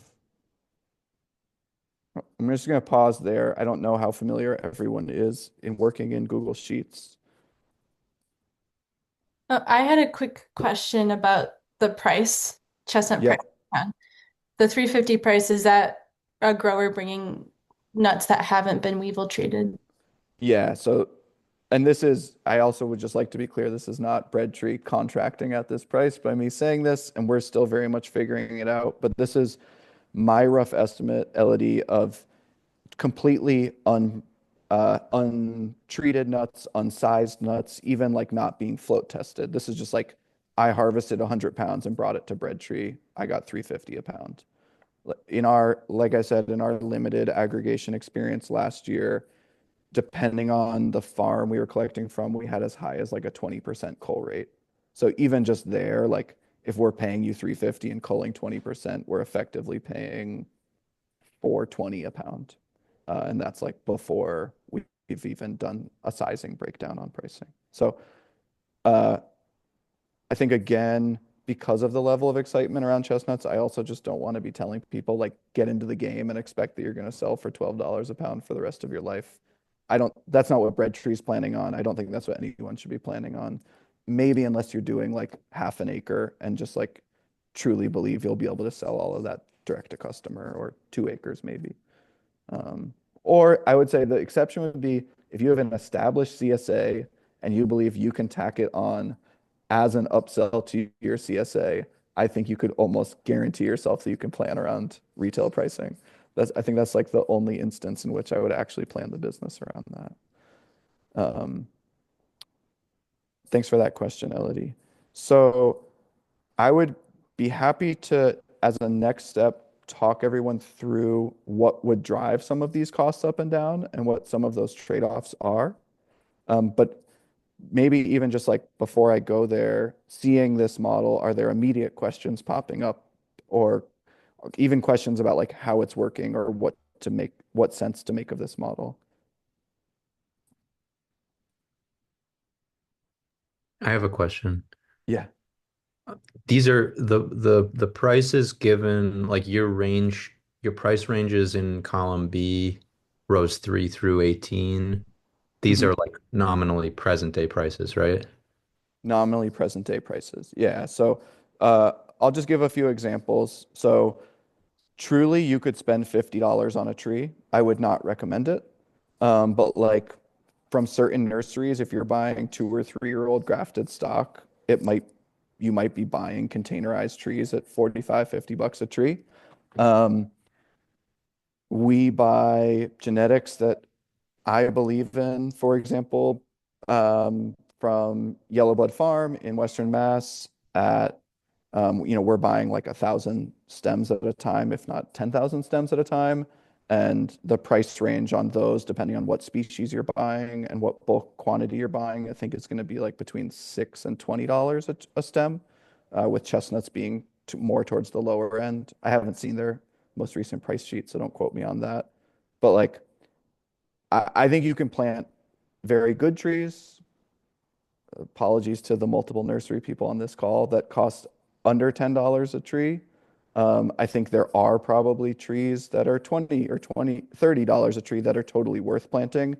I'm just going to pause there. I don't know how familiar everyone is in working in Google Sheets. I had a quick question about the price, chestnut Yeah. price. The 350 price, is that a grower bringing nuts that haven't been weevil treated? Yeah, so, and this is, I also would just like to be clear, this is not Breadtree contracting at this price by me saying this, and we're still very much figuring it out, but this is my rough estimate, Elodie, of completely untreated nuts, unsized nuts, even like not being float tested. This is just like, I harvested 100 pounds and brought it to Breadtree. I got $3.50 a pound. Like I said, in our limited aggregation experience last year, depending on the farm we were collecting from, we had as high as like a 20% cull rate. So even just there, like if we're paying you $3.50 and culling 20%, we're effectively paying $4.20 a pound. And that's like before we we've even done a sizing breakdown on pricing. So I think, again, because of the level of excitement around chestnuts, I also just don't want to be telling people like get into the game and expect that you're going to sell for $12 a pound for the rest of your life. That's not what Bread Tree's planning on. I don't think that's what anyone should be planning on. Maybe unless you're doing like half an acre and just like truly believe you'll be able to sell all of that direct to customer, or 2 acres maybe. Or I would say the exception would be if you have an established CSA and you believe you can tack it on as an upsell to your CSA, I think you could almost guarantee yourself that you can plan around retail pricing. I think that's like the only instance in which I would actually plan the business around that. Thanks for that question, Elodie. So I would be happy to, as a next step, talk everyone through what would drive some of these costs up and down and what some of those trade-offs are. But maybe even just like before I go there, seeing this model, are there immediate questions popping up, or even questions about like how it's working or what sense to make of this model? I have a question. Yeah. These are the prices given, like your price ranges in column B, rows 3 through 18. These Mhm. are like nominally present day prices, right? Nominally present day prices. Yeah. So I'll just give a few examples. So truly, you could spend $50 on a tree. I would not recommend it. But like from certain nurseries, if you're buying 2 or 3-year-old grafted stock, you might be buying containerized trees at 45, $50 a tree. We buy genetics that I believe in, for example, from Yellow Blood Farm in Western Mass at, we're buying like 1,000 stems at a time, if not 10,000 stems at a time. And the price range on those, depending on what species you're buying and what bulk quantity you're buying, I think is going to be like between $6 and $20 a stem, with chestnuts being more towards the lower end. I haven't seen their most recent price sheet, so don't quote me on that. But like, I think you can plant very good trees. Apologies to the multiple nursery people on this call that cost under $10 a tree. I think there are probably trees that are $30 a tree that are totally worth planting.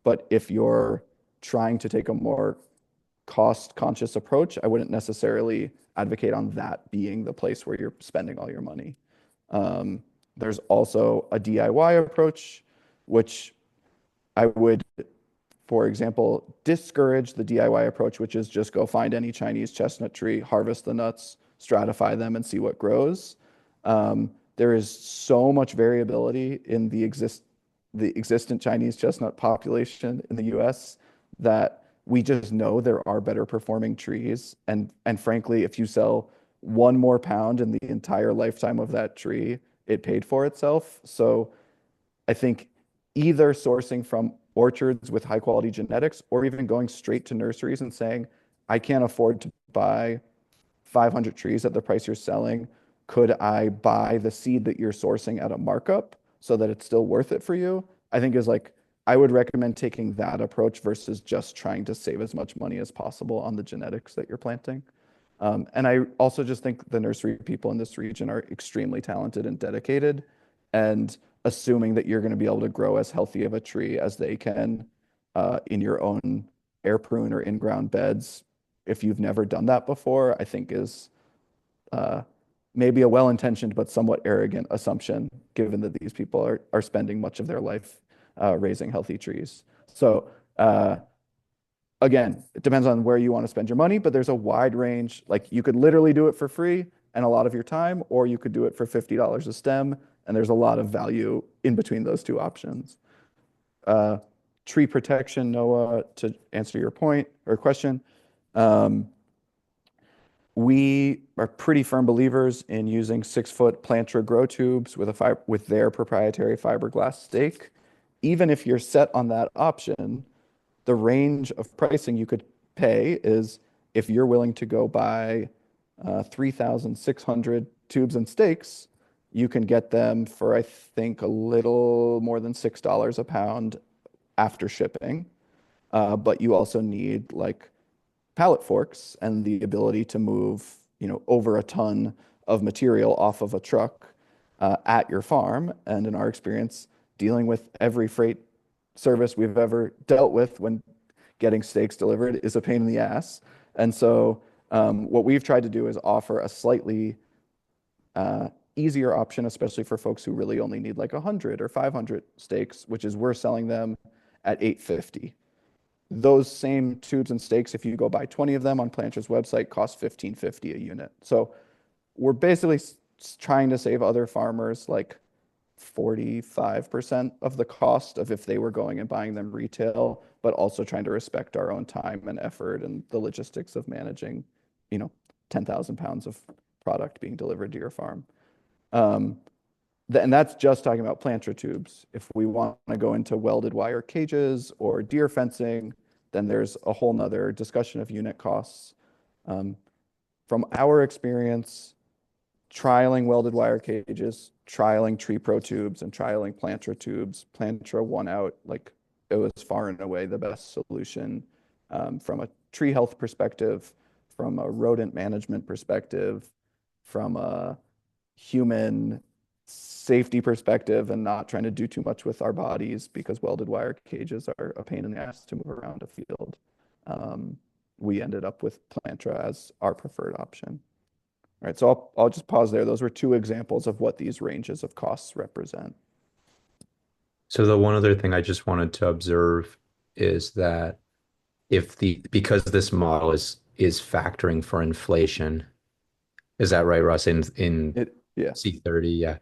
But if you're trying to take a more cost conscious approach, I wouldn't necessarily advocate on that being the place where you're spending all your money. There's also a DIY approach, which I would, for example, discourage the DIY approach, which is just go find any Chinese chestnut tree, harvest the nuts, stratify them, and see what grows. There is so much variability in the existent Chinese chestnut population in the US that we just know there are better performing trees. And frankly, if you sell 1 more pound in the entire lifetime of that tree, it paid for itself. So I think either sourcing from orchards with high quality genetics or even going straight to nurseries and saying, I can't afford to buy 500 trees at the price you're selling. Could I buy the seed that you're sourcing at a markup so that it's still worth it for you? I think is like, I would recommend taking that approach versus just trying to save as much money as possible on the genetics that you're planting. And I also just think the nursery people in this region are extremely talented and dedicated. And assuming that you're going to be able to grow as healthy of a tree as they can in your own air prune or in-ground beds, if you've never done that before, I think is maybe a well-intentioned but somewhat arrogant assumption, given that these people are spending much of their life raising healthy trees. So again, it depends on where you want to spend your money, but there's a wide range. Like you could literally do it for free and a lot of your time, or you could do it for $50 a stem, and there's a lot of value in between those two options. Tree protection, Noah, to answer your point or question, we are pretty firm believers in using 6-foot Plantra grow tubes with their proprietary fiberglass stake. Even if you're set on that option, the range of pricing you could pay is, if you're willing to go buy 3,600 tubes and stakes, you can get them for, I think, a little more than $6 a pound after shipping. But you also need like pallet forks and the ability to move, over a ton of material off of a truck at your farm. And in our experience, dealing with every freight service we've ever dealt with when getting steaks delivered is a pain in the ass. And so what we've tried to do is offer a slightly easier option, especially for folks who really only need like 100 or 500 steaks, which is we're selling them at $8.50. Those same tubes and steaks, if you go buy 20 of them on Plantra's website, cost $15.50 a unit. So we're basically trying to save other farmers like 45% of the cost of if they were going and buying them retail, but also trying to respect our own time and effort and the logistics of managing, 10,000 pounds of product being delivered to your farm. And that's just talking about planter tubes. If we want to go into welded wire cages or deer fencing, then there's a whole nother discussion of unit costs. From our experience, trialing welded wire cages, trialing Tree Pro tubes, and trialing Plantra tubes, Plantra won out. Like, it was far and away the best solution from a tree health perspective, from a rodent management perspective, from a human safety perspective, and not trying to do too much with our bodies, because welded wire cages are a pain in the ass to move around a field. We ended up with Plantra as our preferred option. All right, so I'll just pause there. Those were two examples of what these ranges of costs represent. So the one other thing I just wanted to observe is that because this model is factoring for inflation, is that right, Russ? Yeah. C30, yeah,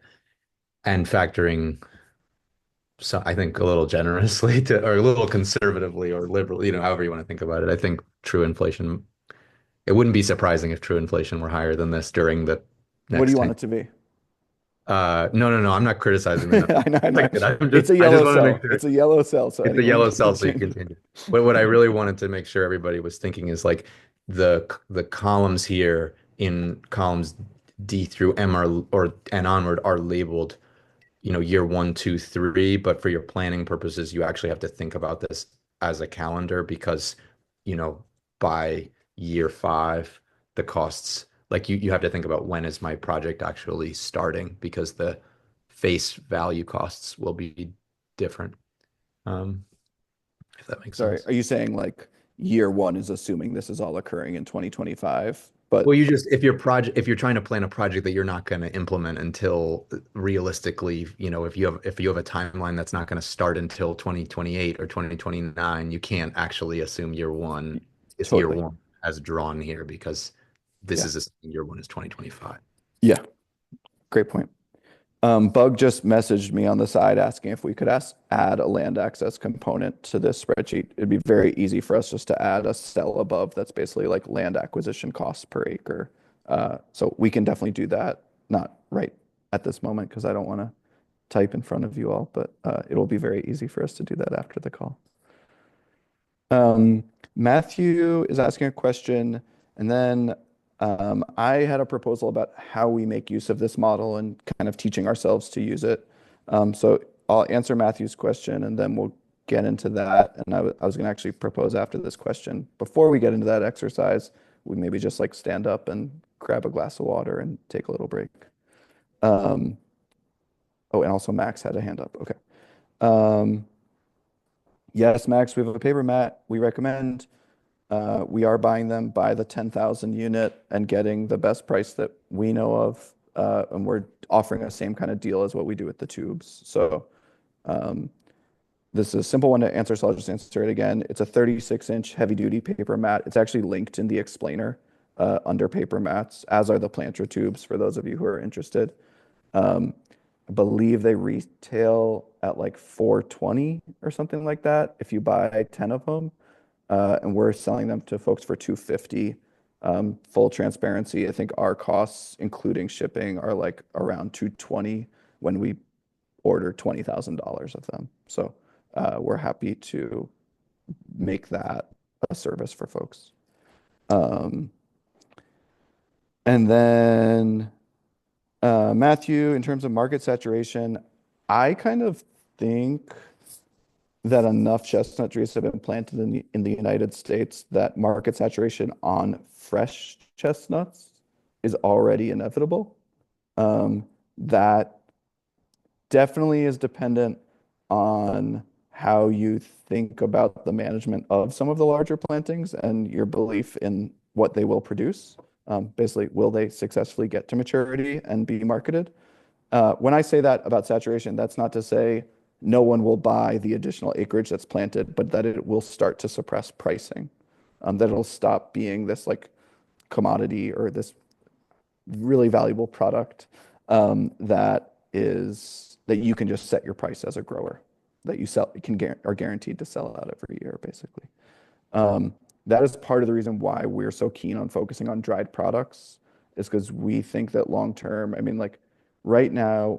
and factoring, so I think a little generously or a little conservatively or liberally, however you want to think about it. I think true inflation. It wouldn't be surprising if true inflation were higher than this during the next What do you 10. want it to be? No, I'm not criticizing the number. I know. It's a yellow want to cell. make sure It's a yellow cell. So it's a yellow cell, so you can change it. But what I really wanted to make sure everybody was thinking is like the columns here in columns D through M and onward are labeled, year 1, 2, 3. But for your planning purposes, you actually have to think about this as a calendar, because, by year 5, the costs, like you have to think about, when is my project actually starting, because the face value costs will be different. If that makes Sorry, sense. are you saying like year 1 is assuming this is all occurring in 2025? But Well, if you're trying to plan a project that you're not going to implement until, realistically, if you have a timeline that's not going to start until 2028 or 2029, you can't actually assume year 1 is Totally. year 1 as drawn here, because this Yeah. is assuming year 1 is 2025. Yeah, great point. Bug just messaged me on the side asking if we could add a land access component to this spreadsheet. It'd be very easy for us just to add a cell above that's basically like land acquisition costs per acre. So we can definitely do that. Not right at this moment, because I don't want to type in front of you all, but it'll be very easy for us to do that after the call. Matthew is asking a question, and then I had a proposal about how we make use of this model and kind of teaching ourselves to use it. So I'll answer Matthew's question, and then we'll get into that. And I was going to actually propose after this question, before we get into that exercise, we maybe just like stand up and grab a glass of water and take a little break. Oh, and also Max had a hand up. Okay. Yes, Max, we have a paper mat we recommend. We are buying them by the 10,000 unit and getting the best price that we know of. And we're offering the same kind of deal as what we do with the tubes. So this is a simple one to answer, so I'll just answer it again. It's a 36-inch heavy-duty paper mat. It's actually linked in the explainer under paper mats, as are the Plantra tubes, for those of you who are interested. I believe they retail at like $420 or something like that if you buy 10 of them. And we're selling them to folks for $250. Full transparency, I think our costs, including shipping, are like around $220 when we order $20,000 of them. So we're happy to make that a service for folks. And then Matthew, in terms of market saturation, I kind of think that enough chestnut trees have been planted in the United States that market saturation on fresh chestnuts is already inevitable. That definitely is dependent on how you think about the management of some of the larger plantings and your belief in what they will produce. Basically, will they successfully get to maturity and be marketed? When I say that about saturation, that's not to say no one will buy the additional acreage that's planted, but that it will start to suppress pricing. That it'll stop being this like commodity or this really valuable product that you can just set your price as a grower, that you are guaranteed to sell out every year, basically. That is part of the reason why we're so keen on focusing on dried products, is because we think that long term, I mean, like right now,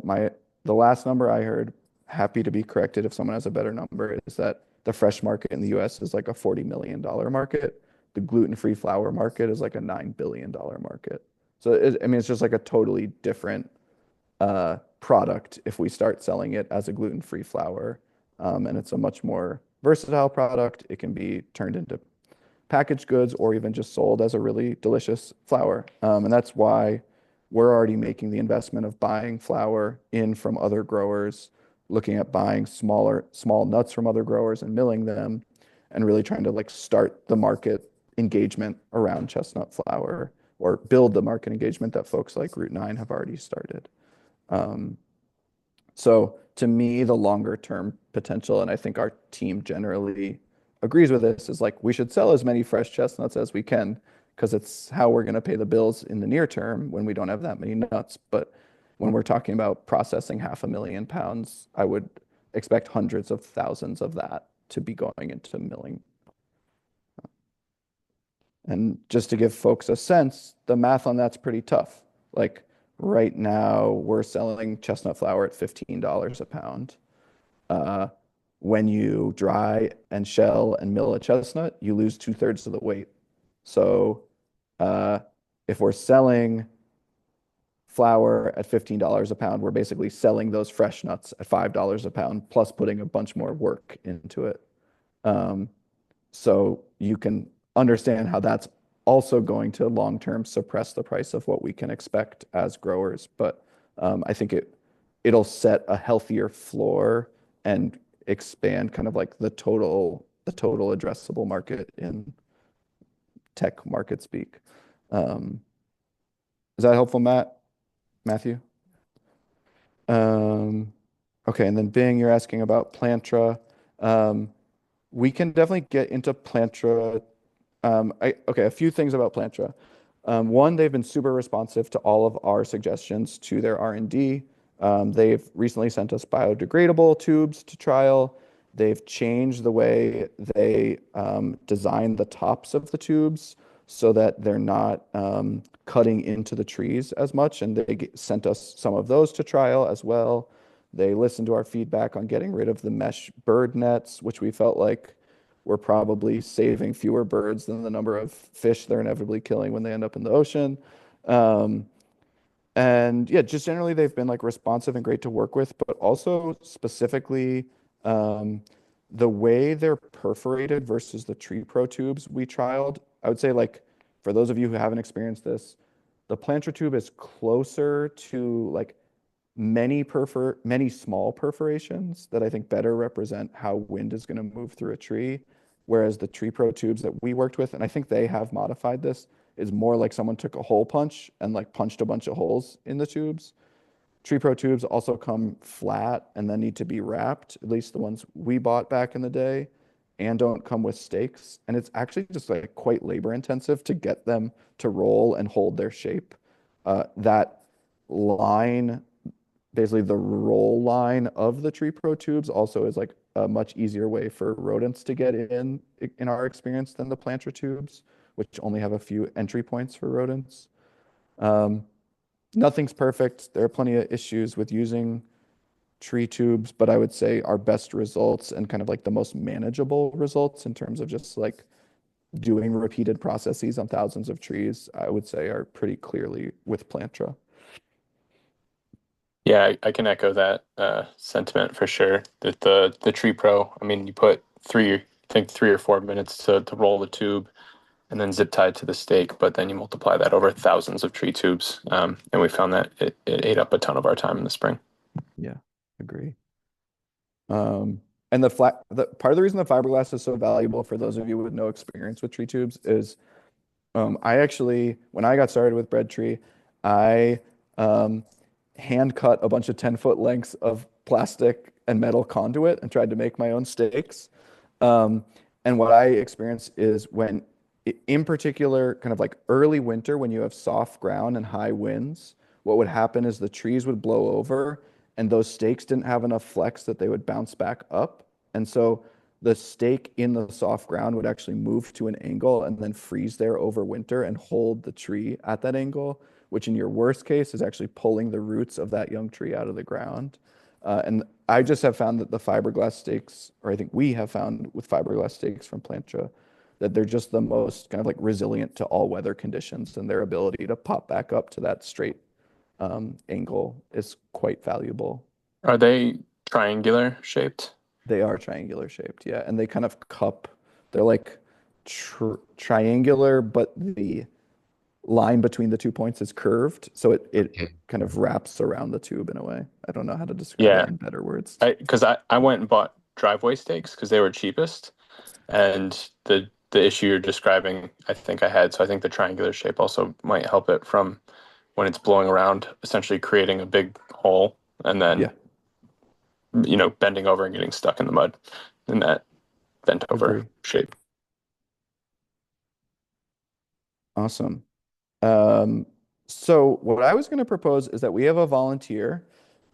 the last number I heard, happy to be corrected if someone has a better number, is that the fresh market in the US is like a $40 million market. The gluten-free flour market is like a $9 billion market. So I mean, it's just like a totally different product if we start selling it as a gluten-free flour. And it's a much more versatile product. It can be turned into packaged goods or even just sold as a really delicious flour. And that's why we're already making the investment of buying flour in from other growers, looking at buying small nuts from other growers and milling them, and really trying to like start the market engagement around chestnut flour, or build the market engagement that folks like Route 9 have already started. So to me, the longer term potential, and I think our team generally agrees with this, is like we should sell as many fresh chestnuts as we can, because it's how we're going to pay the bills in the near term when we don't have that many nuts. But when we're talking about processing 500,000 pounds, I would expect hundreds of thousands of that to be going into milling. And just to give folks a sense, the math on that's pretty tough. Like right now, we're selling chestnut flour at $15 a pound. When you dry and shell and mill a chestnut, you lose 2/3 of the weight. So if we're selling flour at $15 a pound, we're basically selling those fresh nuts at $5 a pound, plus putting a bunch more work into it. So you can understand how that's also going to long-term suppress the price of what we can expect as growers. But I think it'll set a healthier floor and expand kind of like the total addressable market in tech market speak. Is that helpful, Matthew? Okay, and then Bing, you're asking about Plantra. We can definitely get into Plantra. Okay, a few things about Plantra. One, they've been super responsive to all of our suggestions to their R&D. They've recently sent us biodegradable tubes to trial. They've changed the way they design the tops of the tubes so that they're not cutting into the trees as much, and they sent us some of those to trial as well. They listened to our feedback on getting rid of the mesh bird nets, which we felt like were probably saving fewer birds than the number of fish they're inevitably killing when they end up in the ocean. And yeah, just generally they've been like responsive and great to work with, but also specifically the way they're perforated versus the Tree Pro tubes we trialed. I would say, like, for those of you who haven't experienced this, the Plantra tube is closer to like many small perforations that I think better represent how wind is going to move through a tree. Whereas the Tree Pro tubes that we worked with, and I think they have modified this, is more like someone took a hole punch and like punched a bunch of holes in the tubes. Tree Pro tubes also come flat and then need to be wrapped, at least the ones we bought back in the day, and don't come with stakes. And it's actually just like quite labor intensive to get them to roll and hold their shape. That line, basically the roll line of the Tree Pro tubes, also is like a much easier way for rodents to get in our experience, than the Plantra tubes, which only have a few entry points for rodents. Nothing's perfect. There are plenty of issues with using tree tubes, but I would say our best results and kind of like the most manageable results in terms of just like doing repeated processes on thousands of trees, I would say are pretty clearly with Plantra. Yeah, I can echo that sentiment for sure. That the Tree Pro, I mean, you put I think 3 or 4 minutes to roll the tube and then zip tie it to the stake, but then you multiply that over thousands of tree tubes. And we found that it ate up a ton of our time in the spring. Yeah, agree. And the part of the reason the fiberglass is so valuable for those of you with no experience with tree tubes is I actually, when I got started with Bread Tree, I hand cut a bunch of 10-foot lengths of plastic and metal conduit and tried to make my own stakes. And what I experienced is when, in particular, kind of like early winter, when you have soft ground and high winds, what would happen is the trees would blow over and those stakes didn't have enough flex that they would bounce back up. And so the stake in the soft ground would actually move to an angle and then freeze there over winter and hold the tree at that angle, which in your worst case is actually pulling the roots of that young tree out of the ground. And I just have found that the fiberglass stakes, or I think we have found with fiberglass stakes from Plantra, that they're just the most kind of like resilient to all weather conditions, and their ability to pop back up to that straight angle is quite valuable. Are they triangular shaped? They are triangular shaped, yeah, and they kind of cup. They're like triangular, but the line between the 2 points is curved, so it kind of wraps around the tube in a way. I don't know how to describe Yeah, it in better words. because I went and bought driveway stakes because they were cheapest, and the issue you're describing, I think I had. So I think the triangular shape also might help it from when it's blowing around, essentially creating a big hole and then bending over and getting stuck in the mud in that bent over Agree. shape. Awesome. So what I was going to propose is that we have a volunteer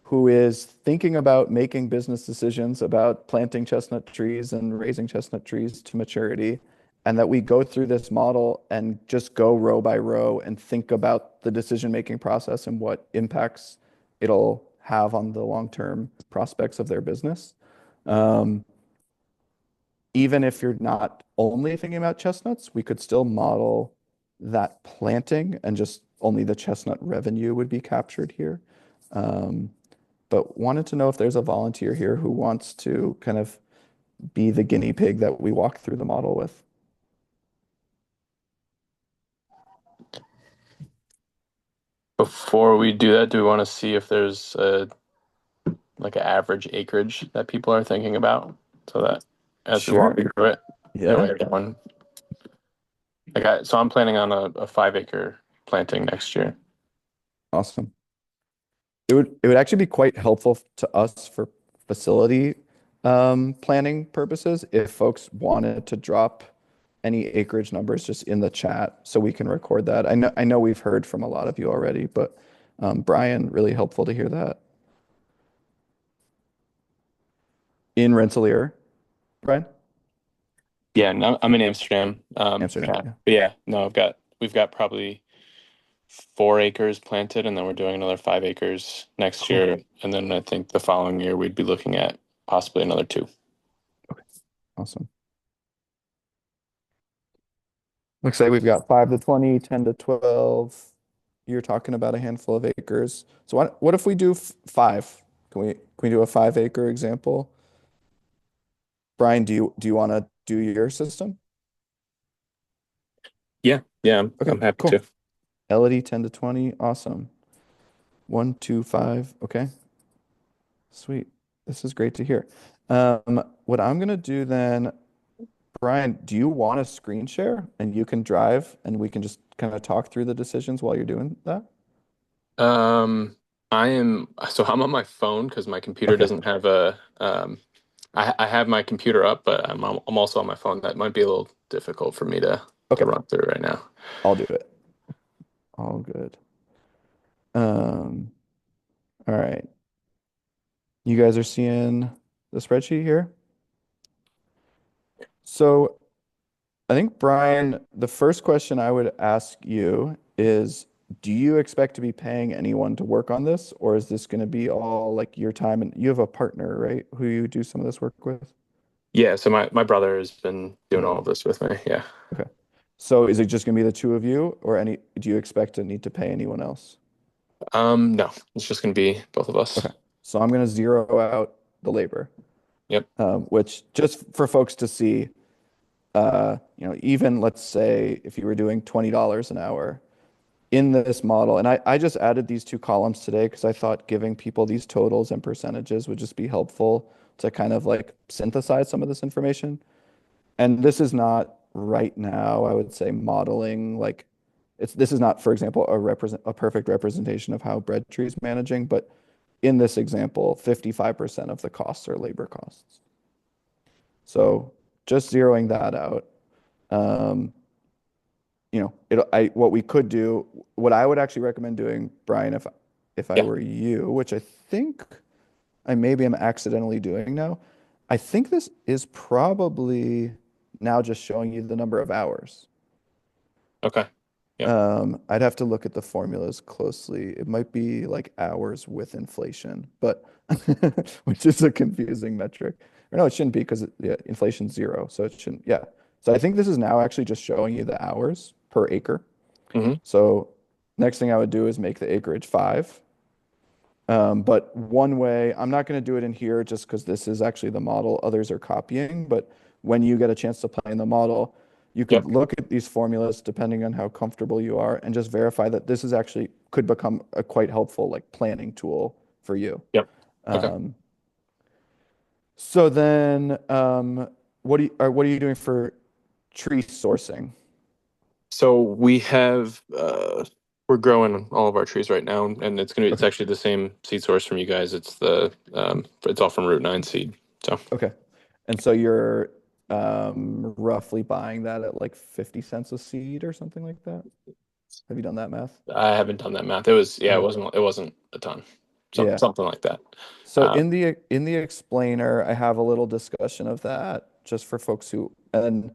who is thinking about making business decisions about planting chestnut trees and raising chestnut trees to maturity, and that we go through this model and just go row by row and think about the decision-making process and what impacts it'll have on the long-term prospects of their business. Even if you're not only thinking about chestnuts, we could still model that planting and just only the chestnut revenue would be captured here. But wanted to know if there's a volunteer here who wants to kind of be the guinea pig that we walk through the model with. Before we do that, do we want to see if there's like an average acreage that people are thinking about, so that as we walk through it, that way Yeah, everyone. So I'm planning on a 5 acre planting next year. awesome. It would actually be quite helpful to us for facility planning purposes if folks wanted to drop any acreage numbers just in the chat so we can record that. I know we've heard from a lot of you already, but Brian, really helpful to hear that. In Rensselaer, Brian? Yeah, no, I'm in Amsterdam. Amsterdam, yeah. But yeah, no, we've got probably 4 acres planted, and then we're doing another 5 acres next year, and then I think the following year we'd be looking at possibly another 2. Okay, awesome. Looks like we've got 5 to 20, 10 to 12. You're talking about a handful of acres. So what if we do 5? Can we do a 5 acre example? Brian, do you want to do your system? Yeah, I'm happy cool. to. LED 10 to 20, awesome. 1, 2, 5, okay. Sweet. This is great to hear. What I'm gonna do then, Brian, do you want to screen share and you can drive and we can just kind of talk through the decisions while you're doing that? I'm on my phone because my computer doesn't have I have my computer up, but I'm also on my phone. That might be a little difficult for me to run through right now. I'll do it. All good. All right. You guys are seeing the spreadsheet here? So I think, Brian, the first question I would ask you is, do you expect to be paying anyone to work on this, or is this going to be all like your time? And you have a partner, right, who you do some of this work with? Yeah, so my brother has been doing all of this with me. Yeah. Okay. So is it just going to be the two of you, or do you expect to need to pay anyone else? No, it's just gonna be both of us. Okay. So I'm going to zero out the labor, Yep. which just for folks to see, even let's say if you were doing $20 an hour in this model, and I just added these two columns today because I thought giving people these totals and percentages would just be helpful to kind of like synthesize some of this information. And this is not right now, I would say, modeling like this is not, for example, a perfect representation of how bread tree is managing, but in this example, 55% of the costs are labor costs. So just zeroing that out, what we could do, what I would actually recommend doing, Brian, if I Yeah. were you, which I think I maybe am accidentally doing now, I think this is probably now just showing you the number of hours. Okay. Yeah. I'd have to look at the formulas closely. It might be like hours with inflation, but which is a confusing metric. Or no, it shouldn't be because inflation's zero, so it shouldn't. Yeah. So I think this is now actually just showing you the hours per acre. hmm So next thing I would do is make the acreage 5. But one way, I'm not going to do it in here just because this is actually the model others are copying. But when you get a chance to play in the model, you could Yep. look at these formulas depending on how comfortable you are and just verify that this is actually could become a quite helpful like planning tool for you. Yep. Okay. So then, what are you doing for tree sourcing? So we're growing all of our trees right now, and it's Okay. actually the same seed source from you guys. It's all from Route 9 seed. So Okay. And so you're roughly buying that at like 50 cents a seed or something like that? Have you done that math? I haven't done that math. It Okay. wasn't a ton. Yeah. Something like that. So Uh, in the explainer, I have a little discussion of that just for folks who, and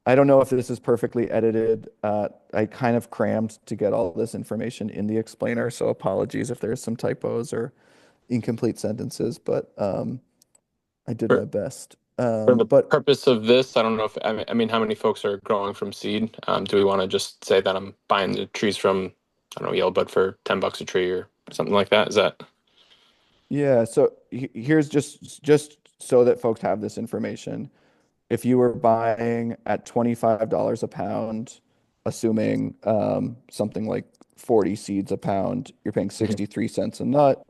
I don't know if this is perfectly edited. I kind of crammed to get all this information in the explainer, so apologies if there's some typos or incomplete sentences, but I did for, my best. for the But purpose of this, I don't know if I mean how many folks are growing from seed. Do we want to just say that I'm buying the trees from, I don't know, Yellow Bud for $10 a tree or something like that? Is that yeah, so here's just so that folks have this information. If you were buying at $25 a pound, assuming something like 40 seeds a pound, you're paying 63 cents a nut.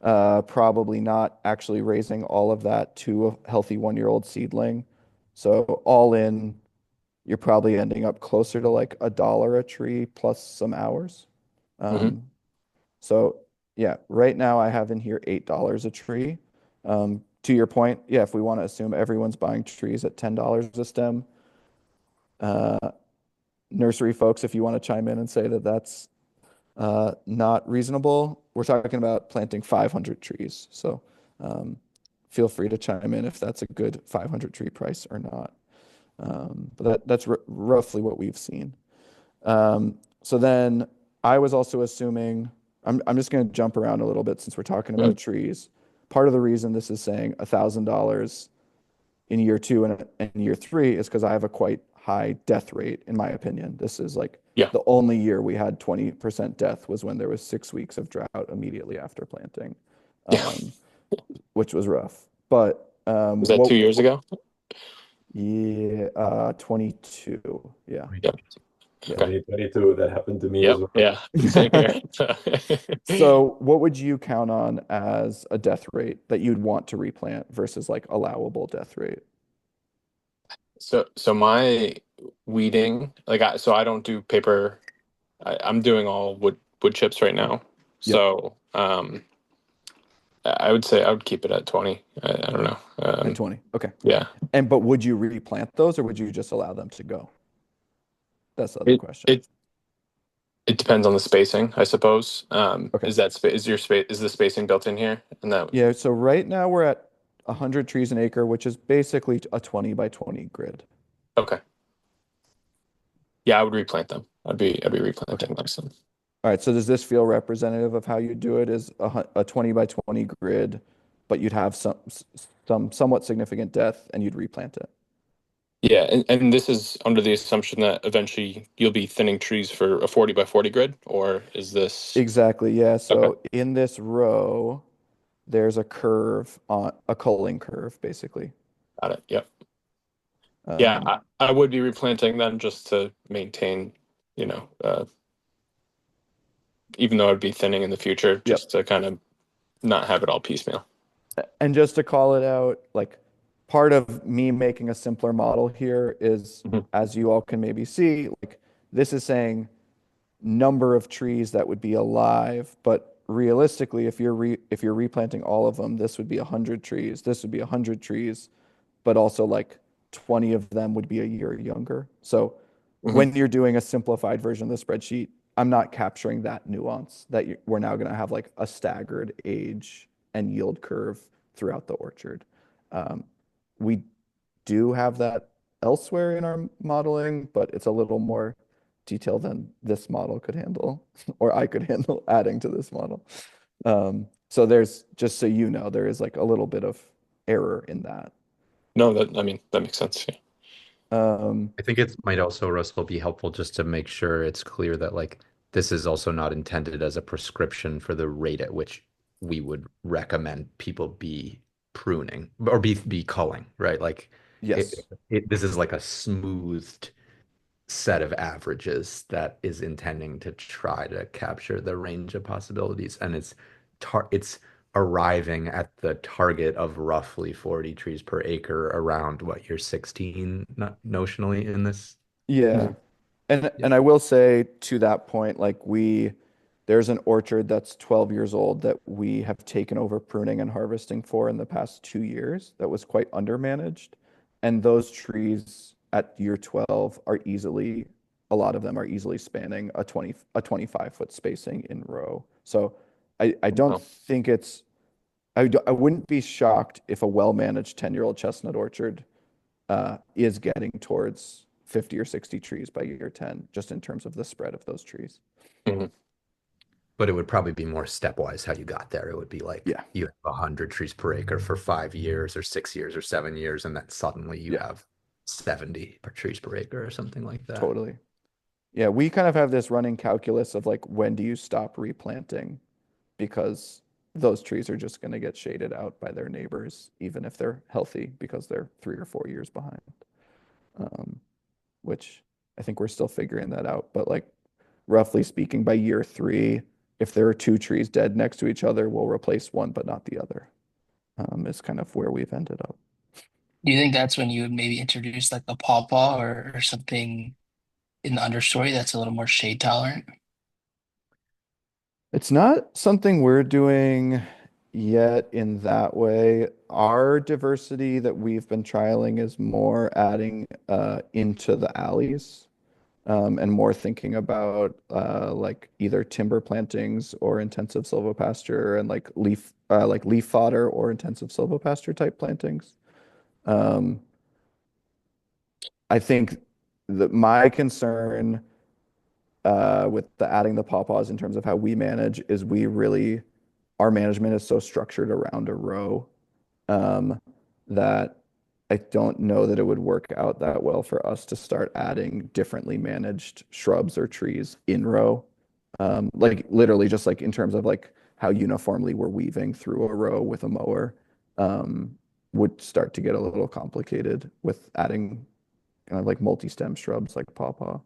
Probably not actually raising all of that to a healthy 1-year-old seedling. So all in, you're probably ending up closer to like $1 a tree plus some hours. Mhm. So yeah, right now I have in here $8 a tree. To your point, yeah, if we want to assume everyone's buying trees at $10 a stem, nursery folks, if you want to chime in and say that that's not reasonable, we're talking about planting 500 trees. So feel free to chime in if that's a good 500 tree price or not. But that's roughly what we've seen. So then I was also assuming, I'm just going to jump around a little bit since we're talking about trees. Part of the reason this is saying $1,000 in year 2 and year 3 is because I have a quite high death rate, in my opinion. This is like Yeah. the only year we had 20% death was when there was 6 weeks of drought immediately after planting, Yeah. which was rough. But Was that 2 years ago? yeah, 22. Yeah. Yep. Yeah. Okay. 2022, that happened to me Yep. as well. Yeah. Same here. So what would you count on as a death rate that you'd want to replant versus like allowable death rate? So my weeding, so I don't do paper. I'm doing all wood chips right now. Yep. So I would say I would keep it at 20. I don't know. At 20. Okay. Yeah. But would you replant those or would you just allow them to go? That's the other It question. it depends on the spacing, I suppose. Okay. Is the spacing built in here? And that Yeah, so right now we're at 100 trees an acre, which is basically a 20 by 20 grid. Okay. Yeah, I would replant them. I'd be replanting them. All right, so does this feel representative of how you do it? Is a 20 by 20 grid, but you'd have some somewhat significant death and you'd replant it? Yeah, and this is under the assumption that eventually you'll be thinning trees for a 40 by 40 grid, or is this Exactly. Yeah. okay? So in this row, there's a curve on a culling curve, basically. Got it. Yep. Yeah, Um, I would be replanting them just to maintain, you know, even though I'd be thinning in the future, yep. just to kind of not have it all piecemeal. And just to call it out, like part of me making a simpler model here is, Mhm. as you all can maybe see, like this is saying number of trees that would be alive, but realistically, if you're replanting all of them, this would be 100 trees. This would be 100 trees, but also like 20 of them would be a year younger. So Mhm. when you're doing a simplified version of the spreadsheet, I'm not capturing that nuance that we're now going to have like a staggered age and yield curve throughout the orchard. We do have that elsewhere in our modeling, but it's a little more detailed than this model could handle, or I could handle adding to this model. So there's, just so you know, there is like a little bit of error in that. No, that I mean that makes sense. Yeah. I think it might also, Russell, be helpful just to make sure it's clear that like this is also not intended as a prescription for the rate at which we would recommend people be pruning or be culling, right? Like Yes. this is like a smoothed set of averages that is intending to try to capture the range of possibilities, and it's arriving at the target of roughly 40 trees per acre around what you're 16 notionally in this. Yeah. Mhm. Yeah. And I will say to that point, there's an orchard that's 12 years old that we have taken over pruning and harvesting for in the past 2 years that was quite undermanaged. And those trees at year 12 are easily, a lot of them are easily spanning a 25-foot spacing in row. So I don't Well, think I wouldn't be shocked if a well-managed 10-year-old chestnut orchard is getting towards 50 or 60 trees by year 10, just in terms of the spread of those trees. mhm. But it would probably be more stepwise how you got there. It would be like Yeah, you have 100 trees per acre for 5 years or 6 years or 7 years, and then suddenly you yeah, have 70 trees per acre or something like that. totally. Yeah, we kind of have this running calculus of like, when do you stop replanting? Because those trees are just going to get shaded out by their neighbors, even if they're healthy, because they're 3 or 4 years behind. Um, which I think we're still figuring that out. But like, roughly speaking, by year 3, if there are two trees dead next to each other, we'll replace one but not the other. Is kind of where we've ended up. Do you think that's when you would maybe introduce like a pawpaw or something in the understory that's a little more shade tolerant? It's not something we're doing yet in that way. Our diversity that we've been trialing is more adding into the alleys, and more thinking about like either timber plantings or intensive silvopasture, and like leaf fodder or intensive silvopasture type plantings. Um, I think that my concern with the adding the pawpaws in terms of how we manage is our management is so structured around a row, um, that I don't know that it would work out that well for us to start adding differently managed shrubs or trees in row. Like literally just like in terms of like how uniformly we're weaving through a row with a mower, um, would start to get a little complicated with adding kind of like multi-stem shrubs like pawpaw.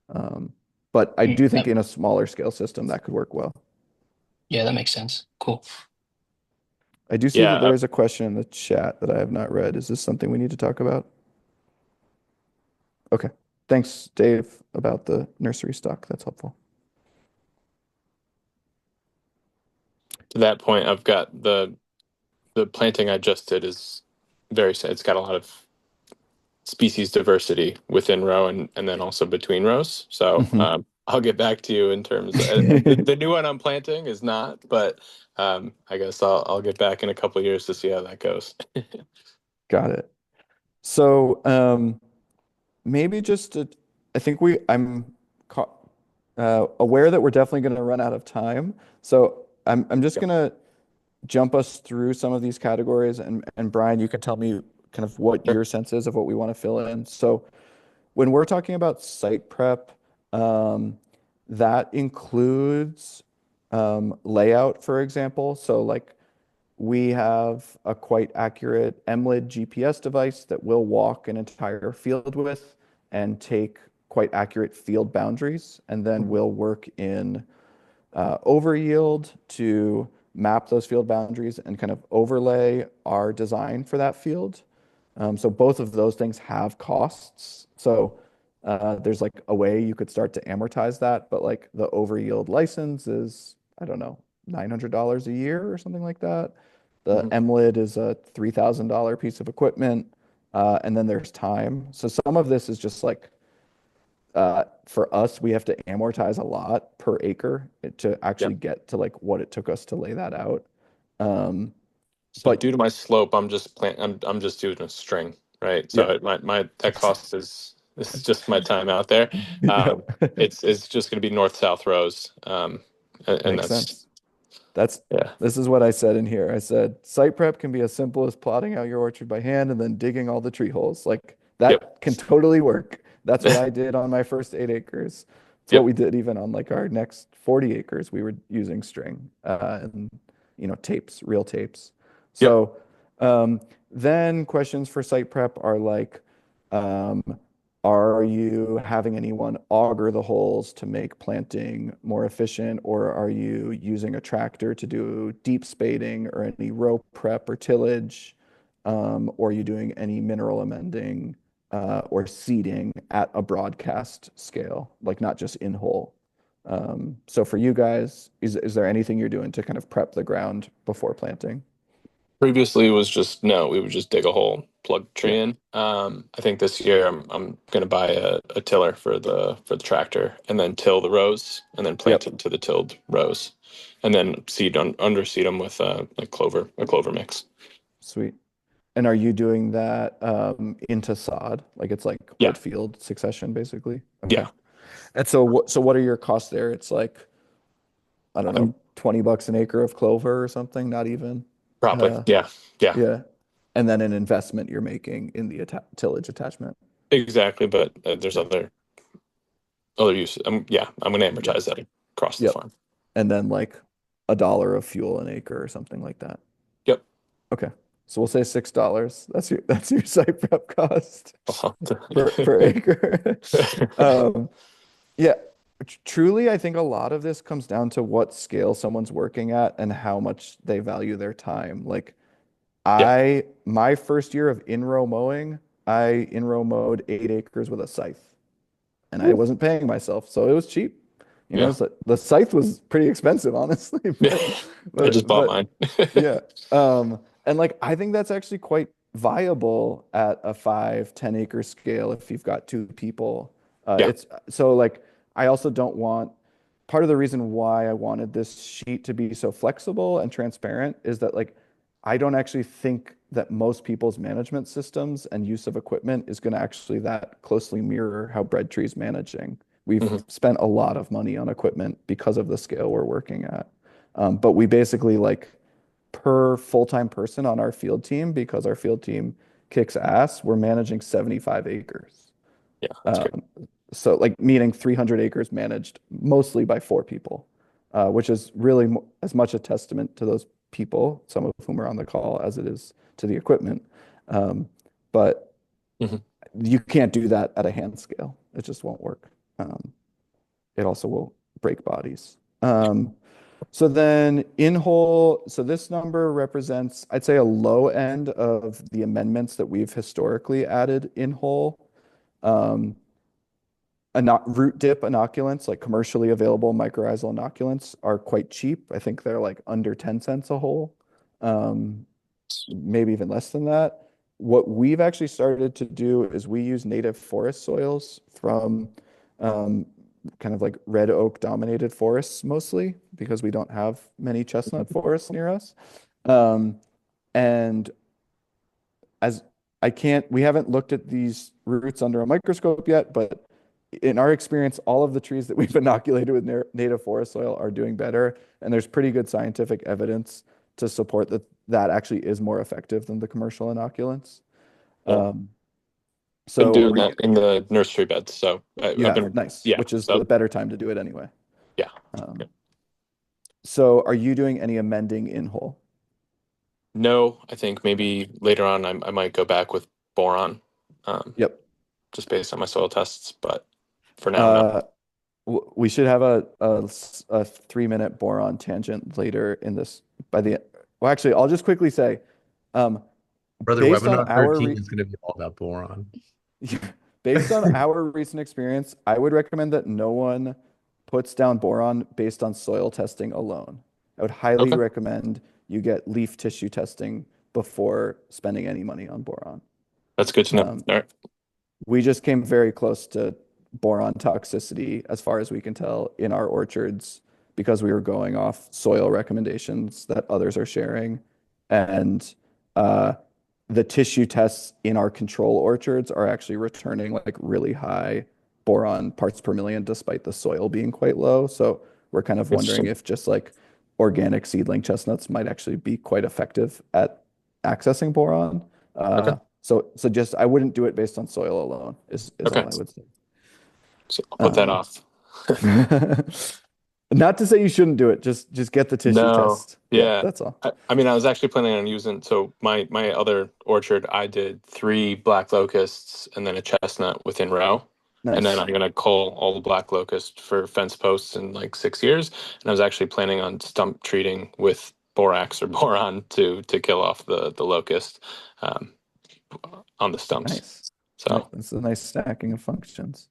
Um, but I do think in a smaller scale system that could work well. Yeah, that makes sense. Cool. I do see that Yeah, there is a question in the chat that I have not read. Is this something we need to talk about? Okay. Thanks, Dave, about the nursery stock. That's helpful. to that point, I've got the planting I just did is it's got a lot of species diversity within row and then also between rows. So Mhm. I'll get back to you in terms of the new one I'm planting is not, but I guess I'll get back in a couple of years to see how that goes. Got it. So, maybe I think aware that we're definitely going to run out of time. So I'm just Yep. going to jump us through some of these categories, and Brian, you can tell me kind of what Sure. your sense is of what we want to fill in. So when we're talking about site prep, that includes layout, for example. So like we have a quite accurate MLID GPS device that will walk an entire field with and take quite accurate field boundaries, and then we'll work in overyield to map those field boundaries and kind of overlay our design for that field. So both of those things have costs. So there's like a way you could start to amortize that, but like the overyield license is, I don't know, $900 a year or something like that. The MLID is a $3,000 piece of equipment. And then there's time. So some of this is just like, for us, we have to amortize a lot per acre to actually get to like what it took us to lay that out. So But due to my slope, I'm just doing a string, right? So yeah, my that cost is this is just my time out there. yeah, It's just going to be north-south rows, and makes that's sense. That's yeah, This is what I said in here. I said site prep can be as simple as plotting out your orchard by hand and then digging all the tree holes. Like yep, that can totally work. That's what I did on my first 8 acres. It's what yep, we did even on like our next 40 acres. We were using string and tapes, real tapes. yep. So then questions for site prep are like, um, are you having anyone auger the holes to make planting more efficient, or are you using a tractor to do deep spading or any row prep or tillage? Or are you doing any mineral amending or seeding at a broadcast scale, like not just in hole? So for you guys, is there anything you're doing to kind of prep the ground before planting? Previously, it was just no. We would just dig a hole, plug the Yeah. tree in. I think this year I'm going to buy a tiller for the tractor, and then till the rows, and then plant Yep. into the tilled rows, and then underseed them with like a clover mix. Sweet. And are you doing that into sod? Like it's like Yeah, wet field succession, basically? Okay. yeah, And so what are your costs there? It's like, I don't know, $20 an acre of clover or something, not even. probably. Uh, Yeah, yeah, yeah. And then an investment you're making in the tillage attachment. exactly. But there's Yep. other uses. Yeah, I'm going to Yep. amortize that across the Yep. farm. And then like $1 of fuel an acre or something like that. Yep. Okay. So we'll say $6. That's your site prep cost per acre. Yeah, truly, I think a lot of this comes down to what scale someone's working at and how much they value their time. Like Yeah. my first year of in-row mowing, I in-row mowed 8 acres with a scythe, and I wasn't paying myself, so it was cheap. Yeah. So the scythe was pretty expensive, honestly, Yeah. I just bought but mine. yeah. And like I think that's actually quite viable at a 5-10 acre scale if you've got two people. Yeah. It's so like I also don't want part of the reason why I wanted this sheet to be so flexible and transparent is that like I don't actually think that most people's management systems and use of equipment is going to actually that closely mirror how Bread Tree's managing. We've Mhm. spent a lot of money on equipment because of the scale we're working at. But we basically like per full-time person on our field team, because our field team kicks ass, we're managing 75 acres. Yeah, that's great. So like meaning 300 acres managed mostly by 4 people, which is really as much a testament to those people, some of whom are on the call, as it is to the equipment. But Mhm. you can't do that at a hand scale. It just won't work. It also will break bodies. So then in whole, so this number represents, I'd say, a low end of the amendments that we've historically added in whole. Root dip inoculants, like commercially available mycorrhizal inoculants, are quite cheap. I think they're like under 10 cents a hole, maybe even less than that. What we've actually started to do is we use native forest soils from kind of like red oak dominated forests mostly because we don't have many chestnut forests near us. And as we haven't looked at these roots under a microscope yet, but in our experience, all of the trees that we've inoculated with native forest soil are doing better. And there's pretty good scientific evidence to support that actually is more effective than the commercial inoculants. Cool. Um, Been so doing that in the nursery beds, so I've yeah, been nice. yeah. Which is So the better time to do it anyway. yeah. Um, so are you doing any amending in hole? No, I think maybe later on I might go back with boron, Yep. just based on my soil tests. But for now, no. We should have a 3-minute boron tangent later in this well, actually, I'll just quickly say, Brother, based on webinar our 13 is going to be all about boron. based on our recent experience, I would recommend that no one puts down boron based on soil testing alone. I would highly Okay. recommend you get leaf tissue testing before spending any money on boron. That's good to know. Um, All right. We just came very close to boron toxicity, as far as we can tell, in our orchards because we were going off soil recommendations that others are sharing. And the tissue tests in our control orchards are actually returning like really high boron parts per million, despite the soil being quite low. So we're kind of wondering if just like organic seedling chestnuts might actually be quite effective at accessing boron. Okay. So just I wouldn't do it based on soil alone is Okay. all I would say. So I'll put that off. Not to say you shouldn't do it, just get the tissue No. test. Yeah. That's all. I mean, I was actually planning on using, so my other orchard, I did 3 black locusts and then a chestnut within row. And then Nice. I'm going to cull all the black locust for fence posts in like 6 years. And I was actually planning on stump treating with borax or boron to kill off the locust on the stumps. Nice. So That's a nice stacking of functions.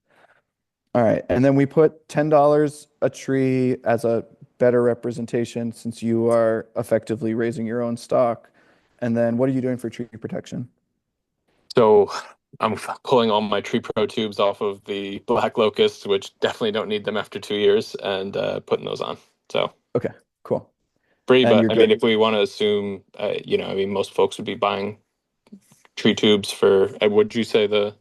All right. And then we put $10 a tree as a better representation since you are effectively raising your own stock. And then what are you doing for tree protection? So I'm pulling all my Tree Pro tubes off of the black locusts, which definitely don't need them after 2 years, and putting those on. So Okay, cool. free, And but you're I mean, good. if we want to assume, I mean, most folks would be buying tree tubes for. Would you say the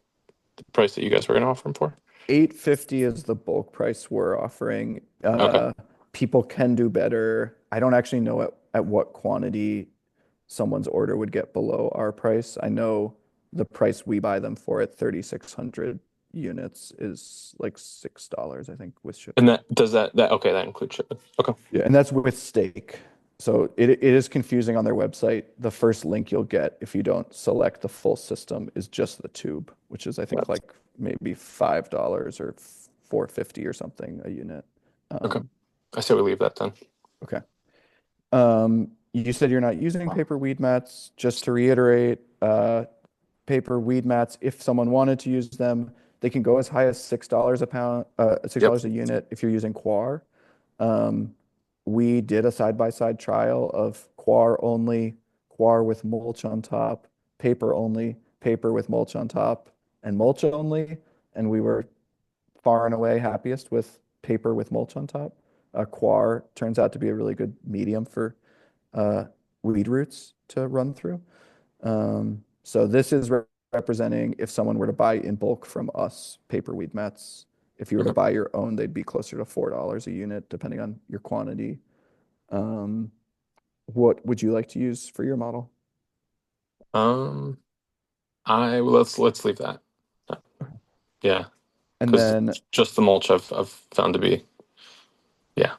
price that you guys were going to offer them for? $850 is the bulk price we're offering. Okay. People can do better. I don't actually know at what quantity someone's order would get below our price. I know the price we buy them for at 3,600 units is like $6, I think, with shipping. And that includes shipping. Okay. Yeah, and that's with stake. So it is confusing on their website. The first link you'll get if you don't select the full system is just the tube, which is I think like maybe $5 or $4.50 or something a unit. Okay. I say we leave that then. Okay. You said you're not using paper weed mats. Just to reiterate, paper weed mats, if someone wanted to use them, they can go as high as $6 a pound, $6 a unit if you're using coir. We did a side-by-side trial of coir only, coir with mulch on top, paper only, paper with mulch on top, and mulch only. And we were far and away happiest with paper with mulch on top. Coir turns out to be a really good medium for weed roots to run through. So this is representing if someone were to buy in bulk from us paper weed mats. If you were to buy your own, they'd be closer to $4 a unit, depending on your quantity. What would you like to use for your model? Let's leave that. Yeah. And then just the mulch I've found to be, yeah,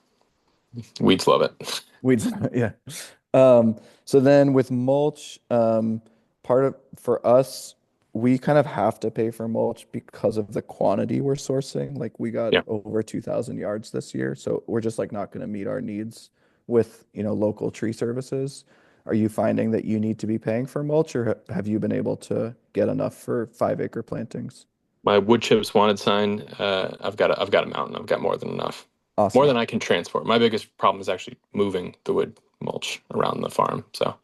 weeds love it. weeds, yeah. So then with mulch, for us, we kind of have to pay for mulch because of the quantity we're sourcing. Like we got over 2,000 yards this year, so we're just like not going to meet our needs with local tree services. Are you finding that you need to be paying for mulch, or have you been able to get enough for 5-acre plantings? My wood chips wanted sign. I've got a mountain. I've got more than enough. Awesome. More than I can transport. My biggest problem is actually moving the wood mulch around the farm. So,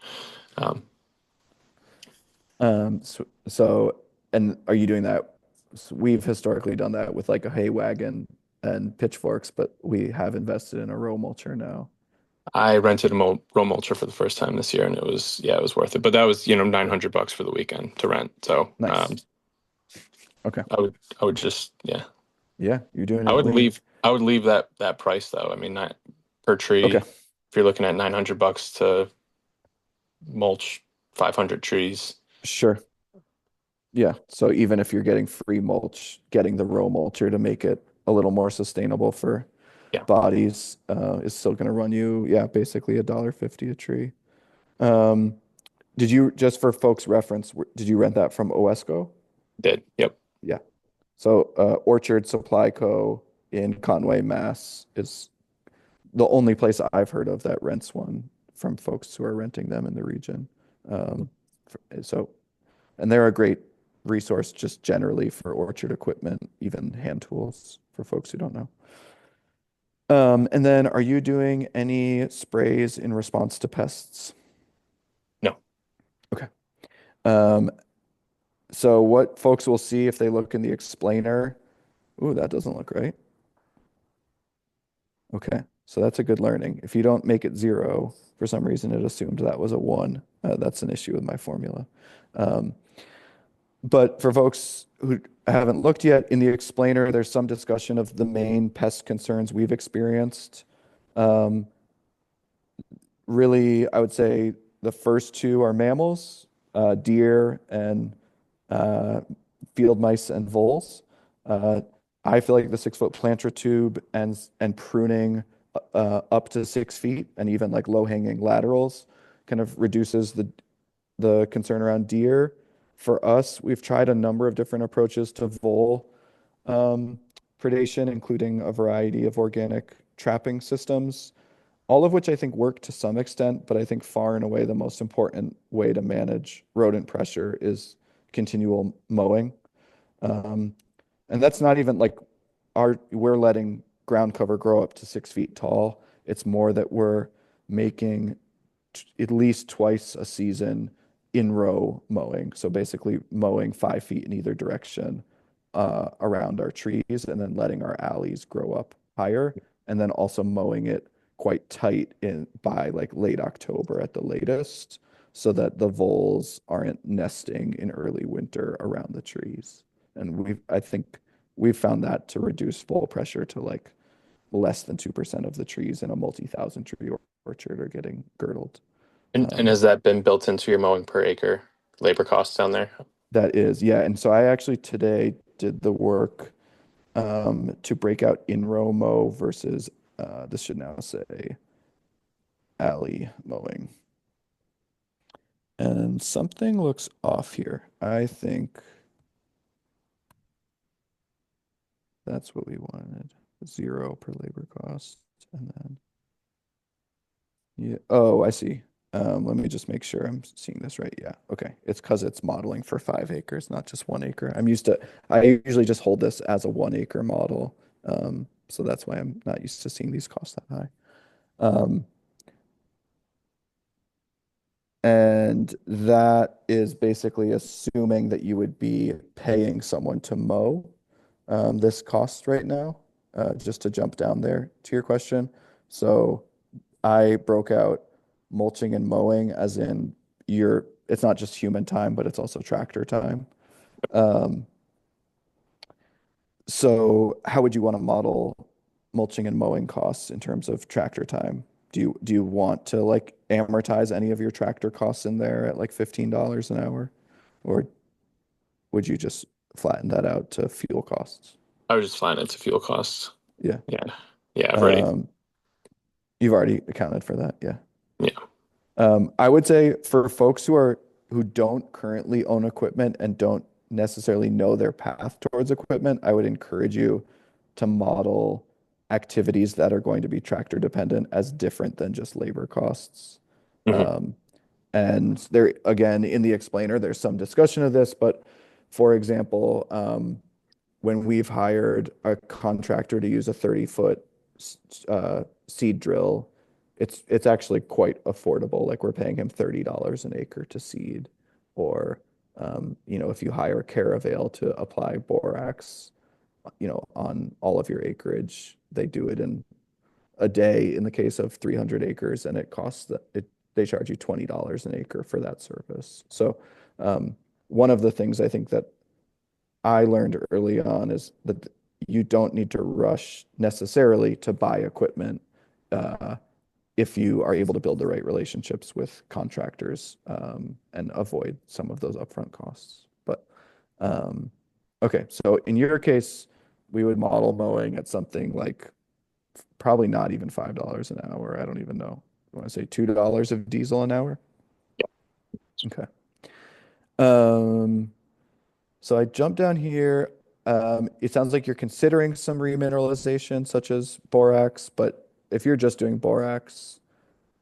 and are you doing that? So we've historically done that with like a hay wagon and pitchforks, but we have invested in a row mulcher now. I rented a row mulcher for the first time this year, and it was worth it. But that was $900 for the weekend to rent. So nice. Okay. I would just yeah, you're doing it. I would leave that price though. I mean, not per tree. Okay. If you're looking at $900 to mulch 500 trees. Sure. Yeah. So even if you're getting free mulch, getting the row mulcher to make it a little more sustainable for Yeah. bodies is still going to run you, yeah, basically $1.50 a tree. Um, did you, just for folks' reference, did you rent that from OESCO? Did. Yep. Yeah. So Orchard Supply Co. in Conway, Mass. is the only place I've heard of that rents one from folks who are renting them in the region. So, and they're a great resource just generally for orchard equipment, even hand tools for folks who don't know. And then are you doing any sprays in response to pests? No. Okay. Um, so what folks will see if they look in the explainer, ooh, that doesn't look right. Okay, so that's a good learning. If you don't make it 0, for some reason it assumed that was a 1. That's an issue with my formula. But for folks who haven't looked yet, in the explainer, there's some discussion of the main pest concerns we've experienced. Really, I would say the first 2 are mammals, deer and field mice and voles. I feel like the 6-foot planter tube and pruning up to 6 feet and even like low hanging laterals kind of reduces the concern around deer. For us, we've tried a number of different approaches to vole predation, including a variety of organic trapping systems, all of which I think work to some extent, but I think far and away the most important way to manage rodent pressure is continual mowing. And that's not even like we're letting ground cover grow up to 6 feet tall. It's more that we're making at least twice a season in row mowing. So basically mowing 5 feet in either direction around our trees and then letting our alleys grow up higher. And then also mowing it quite tight by like late October at the latest so that the voles aren't nesting in early winter around the trees. And I think we've found that to reduce vole pressure to like less than 2% of the trees in a multi-thousand tree orchard are getting girdled. And has that been built into your mowing per acre labor costs down there? That is, yeah. And so I actually today did the work to break out in-row mow versus this should now say alley mowing. And something looks off here. I think that's what we wanted. 0 per labor cost. And then, yeah. Oh, I see. Let me just make sure I'm seeing this right. Yeah. Okay. It's because it's modeling for 5 acres, not just 1 acre. I usually just hold this as a 1 acre model. So that's why I'm not used to seeing these costs that high. And that is basically assuming that you would be paying someone to mow this cost right now, just to jump down there to your question. So I broke out mulching and mowing as in it's not just human time, but it's also tractor time. So how would you want to model mulching and mowing costs in terms of tractor time? Do you want to like amortize any of your tractor costs in there at like $15 an hour? Or would you just flatten that out to fuel costs? I was just finding it to fuel costs. Yeah. Yeah. Yeah, I've already. You've already accounted for that, yeah. Yeah. I would say for folks who don't currently own equipment and don't necessarily know their path towards equipment, I would encourage you to model activities that are going to be tractor dependent as different than just labor costs. Mhm. And there, again, in the explainer, there's some discussion of this, but for example, when we've hired a contractor to use a 30-foot seed drill, it's actually quite affordable. Like we're paying him $30 an acre to seed, or if you hire Caravale to apply borax, on all of your acreage, they do it in a day in the case of 300 acres, and they charge you $20 an acre for that service. So one of the things I think that I learned early on is that you don't need to rush necessarily to buy equipment if you are able to build the right relationships with contractors and avoid some of those upfront costs. But Okay, so in your case, we would model mowing at something like probably not even $5 an hour. I don't even know. You want to say $2 of diesel an hour? Okay. So I jump down here. It sounds like you're considering some remineralization, such as borax, but if you're just doing borax,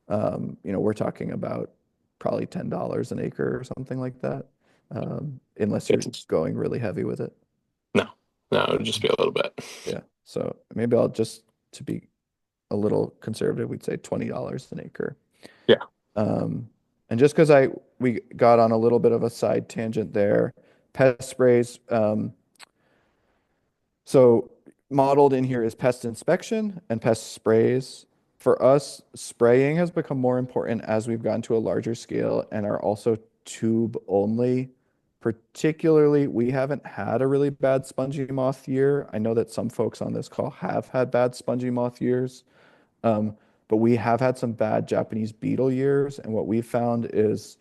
we're talking about probably $10 an acre or something like that, unless you're It's, going really heavy with it. no, it would just be a little bit. Yeah. So maybe I'll just, to be a little conservative, we'd say $20 an acre. Yeah. And just because we got on a little bit of a side tangent there, pest sprays. So modeled in here is pest inspection and pest sprays. For us, spraying has become more important as we've gotten to a larger scale and are also tube only. Particularly, we haven't had a really bad spongy moth year. I know that some folks on this call have had bad spongy moth years, but we have had some bad Japanese beetle years. And what we've found is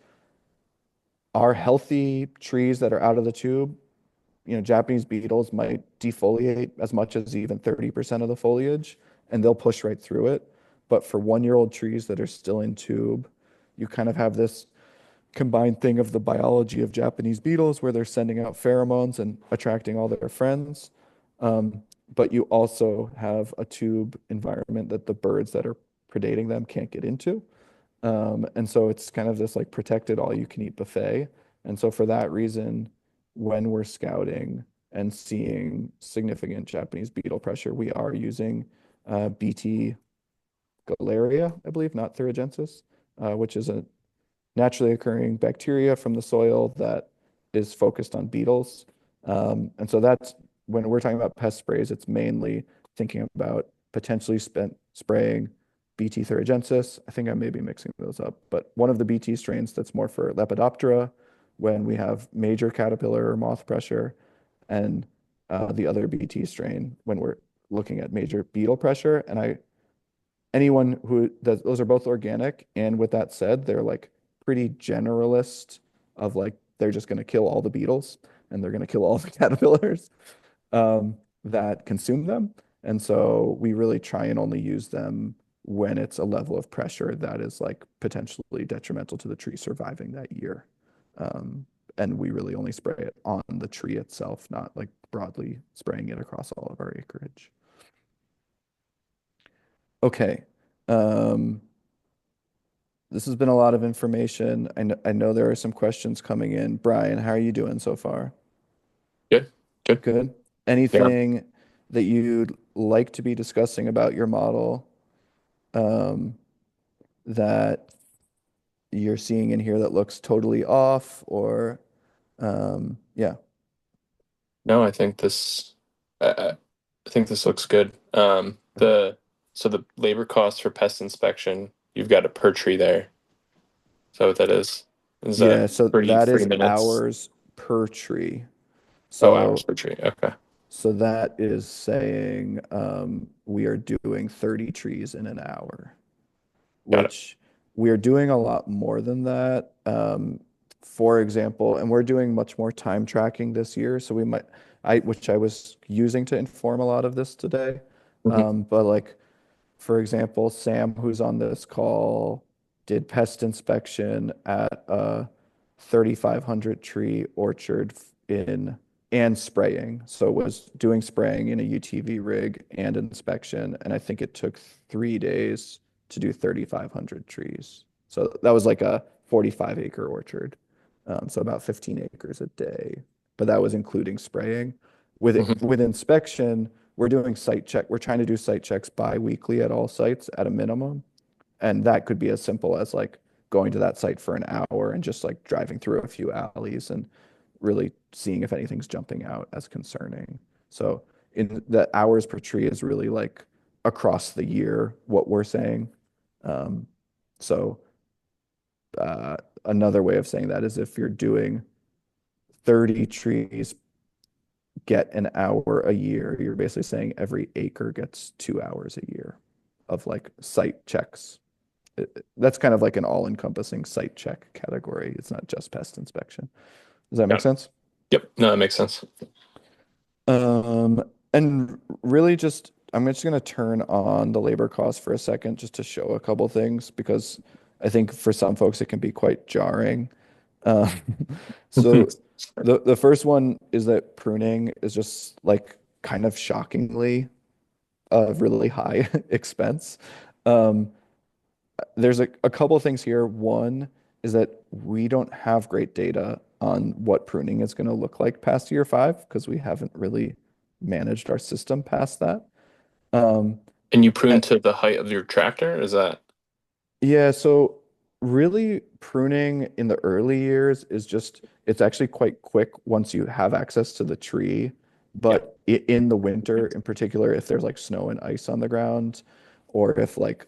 our healthy trees that are out of the tube, Japanese beetles might defoliate as much as even 30% of the foliage, and they'll push right through it. But for 1-year-old trees that are still in tube, you kind of have this combined thing of the biology of Japanese beetles where they're sending out pheromones and attracting all their friends. But you also have a tube environment that the birds that are predating them can't get into. And so it's kind of this like protected all you can eat buffet. And so for that reason, when we're scouting and seeing significant Japanese beetle pressure, we are using BT Galeria, I believe, not Thuringiensis, which is a naturally occurring bacteria from the soil that is focused on beetles. And so that's when we're talking about pest sprays, it's mainly thinking about potentially spraying BT thuringiensis. I think I may be mixing those up, but one of the BT strains that's more for Lepidoptera when we have major caterpillar or moth pressure, and the other BT strain when we're looking at major beetle pressure. And anyone who does, those are both organic. And with that said, they're like pretty generalist of like, they're just going to kill all the beetles and they're going to kill all the caterpillars that consume them. And so we really try and only use them when it's a level of pressure that is like potentially detrimental to the tree surviving that year. And we really only spray it on the tree itself, not like broadly spraying it across all of our acreage. Okay. This has been a lot of information. I know there are some questions coming in. Brian, how are you doing so far? Good. Good. Anything that you'd like to be discussing about your model that you're seeing in here that looks totally off or yeah. No, I think this looks good. So the labor cost for pest inspection, you've got a per tree there. So what that is? Is Yeah, that so 30 that is minutes? hours per tree. Oh, So hours per tree. Okay. so that is saying we are doing 30 trees in an hour, Got it. which we are doing a lot more than that. For example, and we're doing much more time tracking this year. So which I was using to inform a lot of this today. But like, for example, Sam, who's on this call, did pest inspection at a 3,500 tree orchard and spraying. So was doing spraying in a UTV rig and inspection. And I think it took 3 days to do 3,500 trees. So that was like a 45-acre orchard. So about 15 acres a day. But that was including spraying. With inspection, we're doing site check. We're trying to do site checks bi-weekly at all sites at a minimum. And that could be as simple as like going to that site for an hour and just like driving through a few alleys and really seeing if anything's jumping out as concerning. So in the hours per tree is really like across the year what we're saying. So another way of saying that is if you're doing 30 trees get an hour a year, you're basically saying every acre gets 2 hours a year of like site checks. That's kind of like an all-encompassing site check category. It's not just pest inspection. Does that make sense? Yep. No, that makes sense. And really just, I'm just going to turn on the labor cost for a second just to show a couple things because I think for some folks it can be quite jarring. Um, so the first one is that pruning is just like kind of shockingly a really high expense. Um, there's a couple things here. One is that we don't have great data on what pruning is going to look like past year 5 because we haven't really managed our system past that. And you prune And to the height of your tractor? Is that yeah, so really pruning in the early years is just, it's actually quite quick once you have access to the tree. yeah. But in the winter, in particular, if there's like snow and ice on the ground, or if like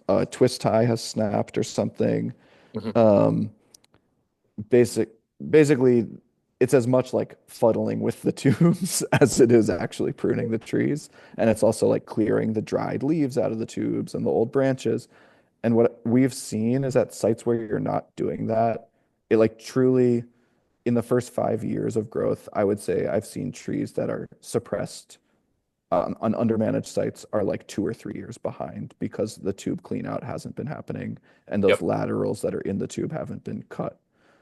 a twist tie has snapped or something, Mhm. um, basic basically it's as much like fuddling with the tubes as it is actually pruning the trees. And it's also like clearing the dried leaves out of the tubes and the old branches. And what we've seen is at sites where you're not doing that, it like truly in the first 5 years of growth, I would say I've seen trees that are suppressed on undermanaged sites are like 2 or 3 years behind because the tube clean out hasn't been happening and those Yep. laterals that are in the tube haven't been cut.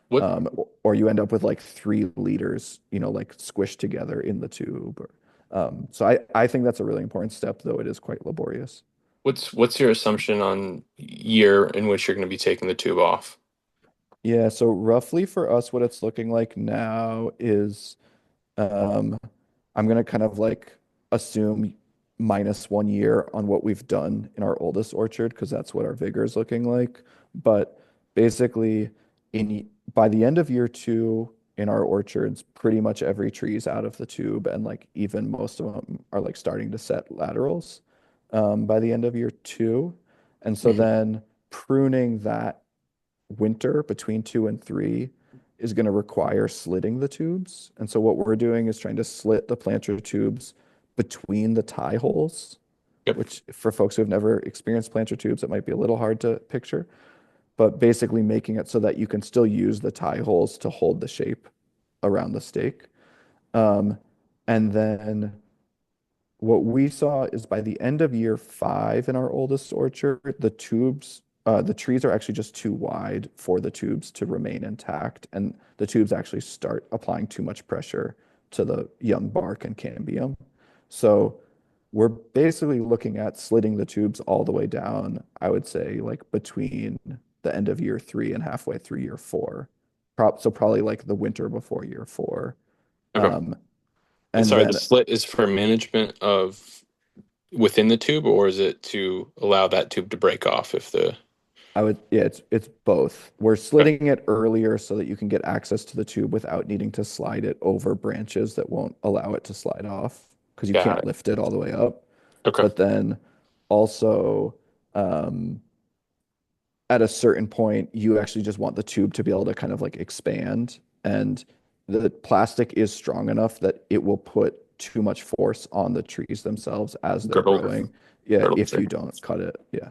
What Or you end up with like 3 liters, like squished together in the tube. So I think that's a really important step, though it is quite laborious. what's your assumption on year in which you're going to be taking the tube off? Yeah, so roughly for us, what it's looking like now is um, I'm gonna kind of like assume -1 year on what we've done in our oldest orchard because that's what our vigor is looking like. But basically, in by the end of year 2 in our orchards, pretty much every tree is out of the tube, and like even most of them are like starting to set laterals by the end of year 2. And so Mhm. then pruning that winter between 2 and 3 is going to require slitting the tubes. And so what we're doing is trying to slit the planter tubes between the tie holes, Yep. which for folks who have never experienced planter tubes, it might be a little hard to picture, but basically making it so that you can still use the tie holes to hold the shape around the stake. Um, and then what we saw is by the end of year 5 in our oldest orchard, the trees are actually just too wide for the tubes to remain intact, and the tubes actually start applying too much pressure to the young bark and cambium. So we're basically looking at slitting the tubes all the way down, I would say, like between the end of year 3 and halfway through year 4. So probably like the winter before year 4. Okay. Um, And and sorry, the then slit is for management of within the tube, or is it to allow that tube to break off if the yeah, it's both. We're okay. slitting it earlier so that you can get access to the tube without needing to slide it over branches that won't allow it to slide off because you Got can't it. lift it all the way up. Okay. But then also, um, at a certain point, you actually just want the tube to be able to kind of like expand. And the plastic is strong enough that it will put too much force on the trees themselves as they're Girdle. growing. Yeah, Girdle. if you don't cut it. Yeah.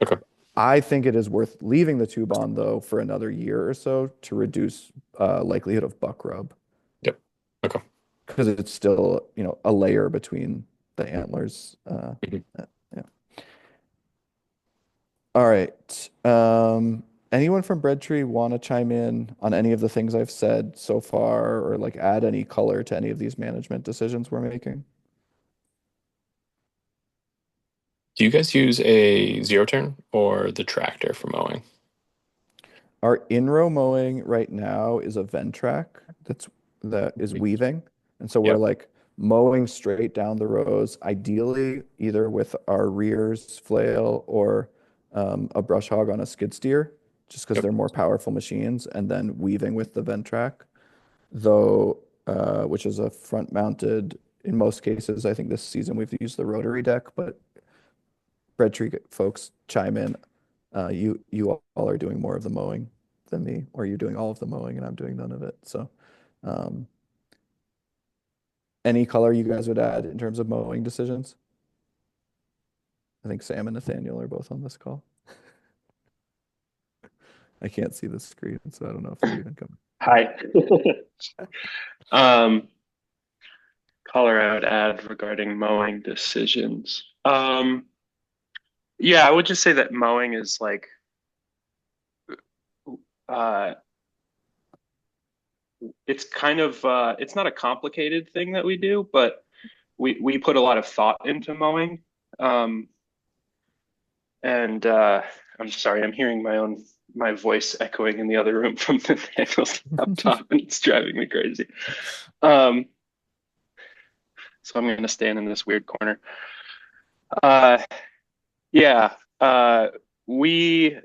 Okay. I think it is worth leaving the tube on though for another year or so to reduce likelihood of buck rub Yep. Okay. because it's still, a layer between the antlers. Mhm. Yeah. All right. Anyone from Bread Tree want to chime in on any of the things I've said so far or like add any color to any of these management decisions we're making? Do you guys use a zero turn or the tractor for mowing? Our in-row mowing right now is a Ventrac that is weaving. And so we're Yep. like mowing straight down the rows, ideally either with our rears flail or a brush hog on a skid steer, just because Yep. they're more powerful machines, and then weaving with the Ventrac, though, which is a front mounted, in most cases, I think this season we've used the rotary deck, but Bread Tree folks chime in. You all are doing more of the mowing than me, or you're doing all of the mowing and I'm doing none of it. So, um, any color you guys would add in terms of mowing decisions? I think Sam and Nathaniel are both on this call. I can't see the screen, so I don't know if they're even coming. Hi. Um, Caller out ad regarding mowing decisions. Yeah, I would just say that mowing is like uh it's kind of it's not a complicated thing that we do, but we put a lot of thought into mowing. Um and I'm sorry, I'm hearing my voice echoing in the other room from Nathaniel's laptop and it's driving me crazy. Um so I'm gonna stand in this weird corner. Uh yeah. We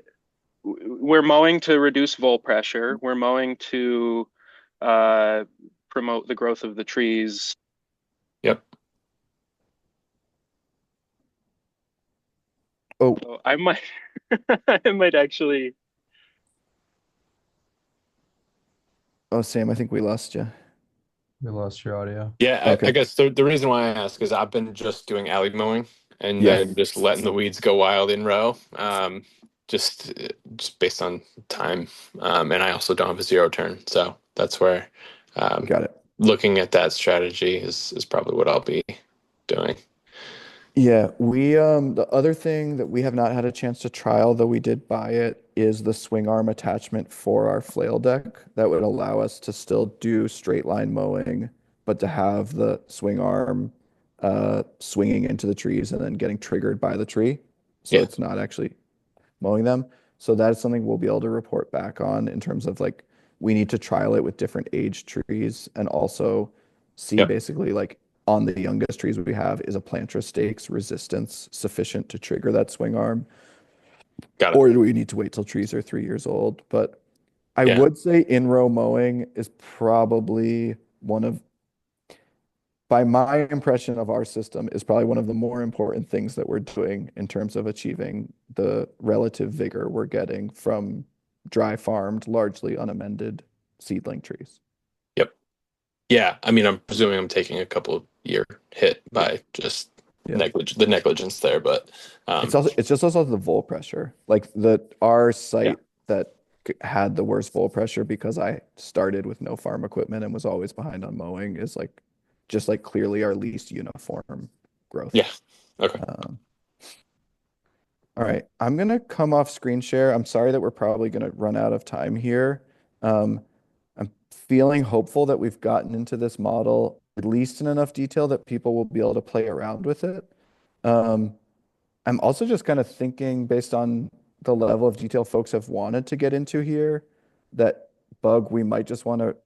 we're mowing to reduce vole pressure. We're mowing to uh, promote the growth of the trees. Yep. Oh, So I might, I might actually. oh, Sam, I think we lost you. We lost your audio. Yeah, I Okay. guess the reason why I ask is I've been just doing alley mowing and Yeah. then just letting the weeds go wild in row, just based on time. And I also don't have a zero turn, so that's where Got it. looking at that strategy is probably what I'll be doing. Yeah, the other thing that we have not had a chance to trial, though we did buy it, is the swing arm attachment for our flail deck that would allow us to still do straight line mowing, but to have the swing arm swinging into the trees and then getting triggered by the tree. So Yeah. it's not actually mowing them. So that is something we'll be able to report back on in terms of like we need to trial it with different age trees and also see Yep. basically like on the youngest trees we have is a Plantra stakes resistance sufficient to trigger that swing arm, Got or it. do we need to wait till trees are 3 years old? But I Yeah. would say in-row mowing is probably one of, by my impression of our system, is probably one of the more important things that we're doing in terms of achieving the relative vigor we're getting from dry farmed, largely unamended seedling trees. Yep. Yeah. I mean, I'm presuming I'm taking a couple of year hit by just Yeah. the negligence there, but It's just also the vole pressure. Like our site that had the worst vole pressure because I started with no farm equipment and was always behind on mowing is like just like clearly our least uniform growth. yeah. Okay. All right, I'm gonna come off screen share. I'm sorry that we're probably gonna run out of time here. I'm feeling hopeful that we've gotten into this model at least in enough detail that people will be able to play around with it. Um, I'm also just kind of thinking based on the level of detail folks have wanted to get into here, that bug, we might just want to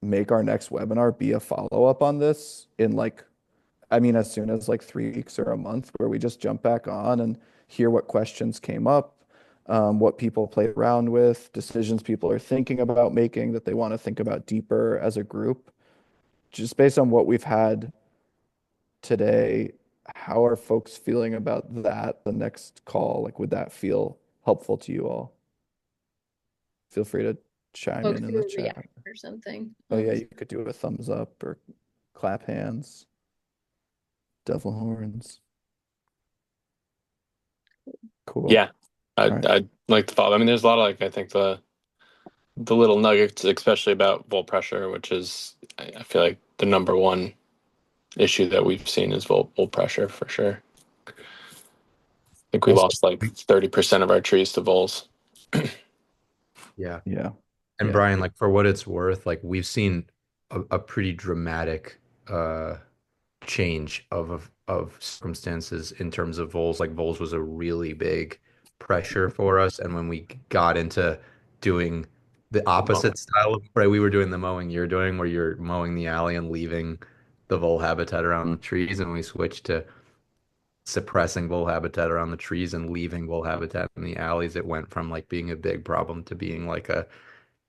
make our next webinar be a follow-up on this in like, I mean, as soon as like 3 weeks or a month, where we just jump back on and hear what questions came up, what people play around with, decisions people are thinking about making that they want to think about deeper as a group. Just based on what we've had today, how are folks feeling about that, the next call? Like, would that feel helpful to you all? Feel free to chime Folks in who the are chat. reacting or something. Oh yeah, you could do a thumbs up or clap hands, devil horns. Cool. Yeah. right. I'd like to follow. I mean, there's a lot of like I think the little nuggets, especially about vole pressure, which is I feel like the number one issue that we've seen is vole pressure for sure. I think we Also, lost like 30% of our trees to voles. yeah. Yeah. And Yeah. Brian, like for what it's worth, like we've seen a pretty dramatic change of circumstances in terms of voles. Like voles was a really big pressure for us, and when we got into doing the opposite style of right, we were doing the mowing you're doing, where you're mowing the alley and leaving the vole habitat around the trees, and we switched to suppressing vole habitat around the trees and leaving vole habitat in the alleys. It went from like being a big problem to being like a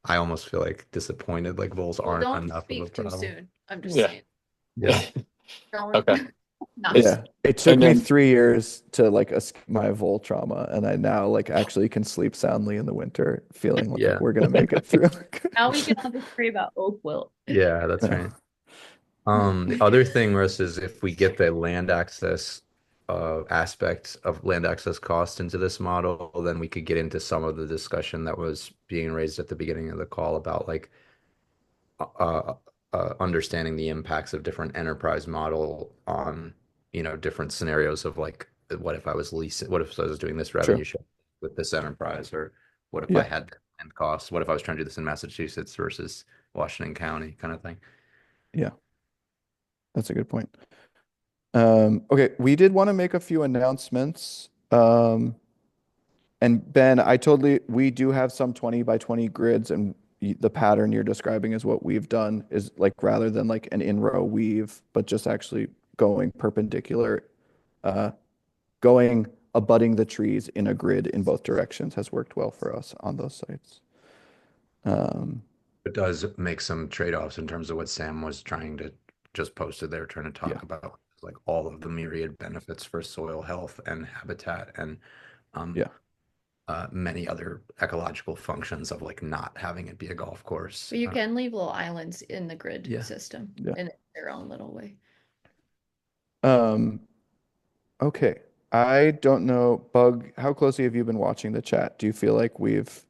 I almost feel like disappointed, like voles Well, aren't don't enough of a speak too problem. soon. I'm just Yeah. saying. Yeah. Okay. Not Yeah. It took and me then- 3 years to like escape my vole trauma, and I now like actually can sleep soundly in the winter, feeling like Yeah. we're gonna make it through. Now we can have a pray about oak wilt. Yeah, that's Yeah. right. The other thing, Russ, is if we get the land access aspect of land access cost into this model, then we could get into some of the discussion that was being raised at the beginning of the call about like understanding the impacts of different enterprise model on, different scenarios of like, what if I was leasing, what if I was doing this revenue True. share with this enterprise, or what if I Yeah. had land costs? What if I was trying to do this in Massachusetts versus Washington County kind of thing? Yeah, that's a good point. Okay, we did want to make a few announcements. And Ben, we do have some 20 by 20 grids, and the pattern you're describing is what we've done, is like rather than like an in-row weave, but just actually going perpendicular, going abutting the trees in a grid in both directions has worked well for us on those sites. It does make some trade-offs in terms of what Sam was trying to just posted there, trying to talk Yeah. about like all of the myriad benefits for soil health and habitat and Yeah. many other ecological functions of like not having it be a golf course. But you can leave little islands in the grid Yeah. system Yeah. in their own little way. Okay. I don't know, Bug, how closely have you been watching the chat? Do you feel like we've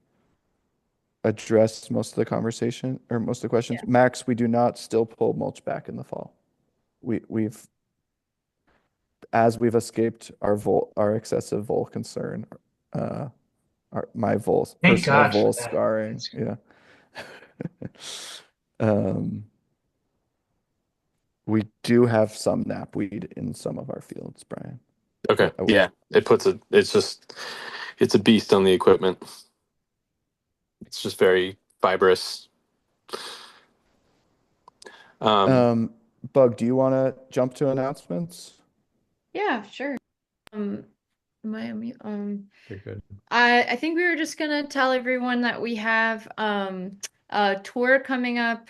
addressed most of the conversation or most of the questions? Yeah. Max, we do not still pull mulch back in the fall. As we've escaped our excessive vole concern, my Thank personal God for vole that. scarring. That's Yeah. We do have some knapweed in some of our fields, Brian. Okay. Yeah. It's a beast on the equipment. It's just very fibrous. Bug, do you want to jump to announcements? Yeah, sure. Am I You're good. I think we were just gonna tell everyone that we have a tour coming up,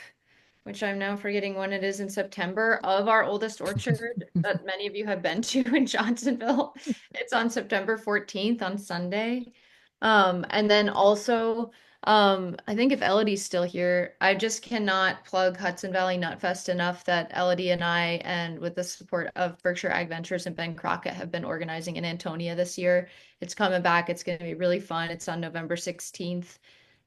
which I'm now forgetting when it is, in September, of our oldest orchard that many of you have been to in Johnsonville. It's on September 14th on Sunday. And then also, I think if Elodie's still here, I just cannot plug Hudson Valley Nut Fest enough that Elodie and I, and with the support of Berkshire Ag Ventures and Ben Crockett, have been organizing in Antonia this year. It's coming back. It's going to be really fun. It's on November 16th.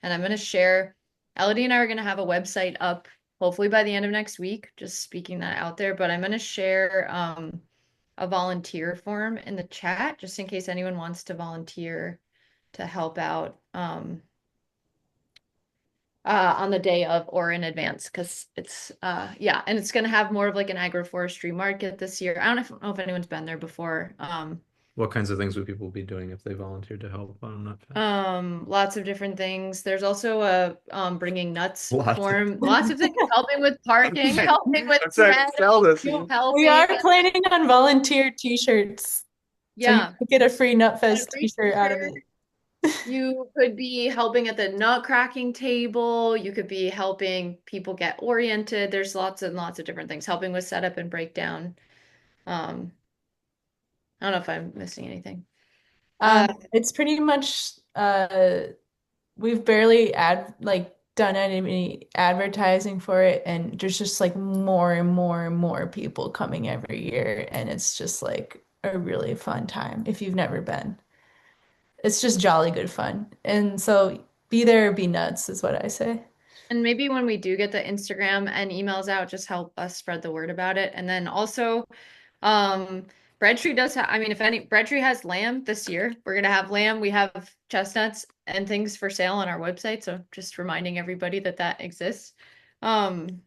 And I'm going to share, Elodie and I are going to have a website up hopefully by the end of next week, just speaking that out there. But I'm going to share a volunteer form in the chat just in case anyone wants to volunteer to help out on the day of or in advance, because it's yeah, and it's going to have more of like an agroforestry market this year. I don't know if anyone's been there before. What kinds of things would people be doing if they volunteered to help on Nut Fest? Lots of different things. There's also a bringing nuts Lots. form. Lots of things, helping with parking, helping with Sell this. We are planning on volunteer t-shirts. So you Yeah. could get a free And a Nutfest free t-shirt out of it. You could be helping at the nut cracking table. You could be helping people get oriented. There's lots and lots of different things. Helping with setup and breakdown. I don't know if I'm missing anything. It's pretty much we've barely done any advertising for it, and there's just like more and more and more people coming every year, and it's just like a really fun time if you've never been. It's just jolly good fun. And so be there or be nuts is what I say. And maybe when we do get the Instagram and emails out, just help us spread the word about it. And then also, Breadtree does have, I mean, if any, Breadtree has lamb this year. We're gonna have lamb. We have chestnuts and things for sale on our website. So just reminding everybody that that exists. And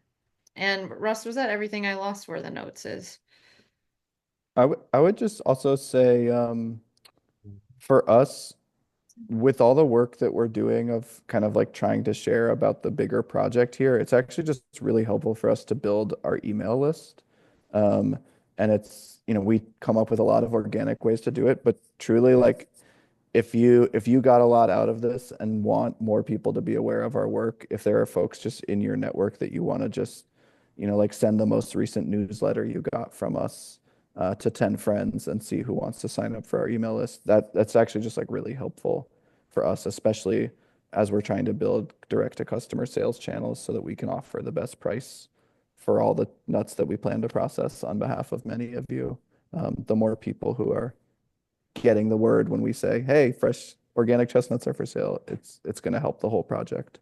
Russ, was that everything? I lost where the notes is. I would just also say, for us, with all the work that we're doing of kind of like trying to share about the bigger project here, it's actually just really helpful for us to build our email list. And it's, we come up with a lot of organic ways to do it, but truly, like, if you got a lot out of this and want more people to be aware of our work, if there are folks just in your network that you want to just, like send the most recent newsletter you got from us to 10 friends and see who wants to sign up for our email list, that's actually just like really helpful for us, especially as we're trying to build direct to customer sales channels so that we can offer the best price for all the nuts that we plan to process on behalf of many of you. The more people who are getting the word when we say, hey, fresh organic chestnuts are for sale, it's going to help the whole project.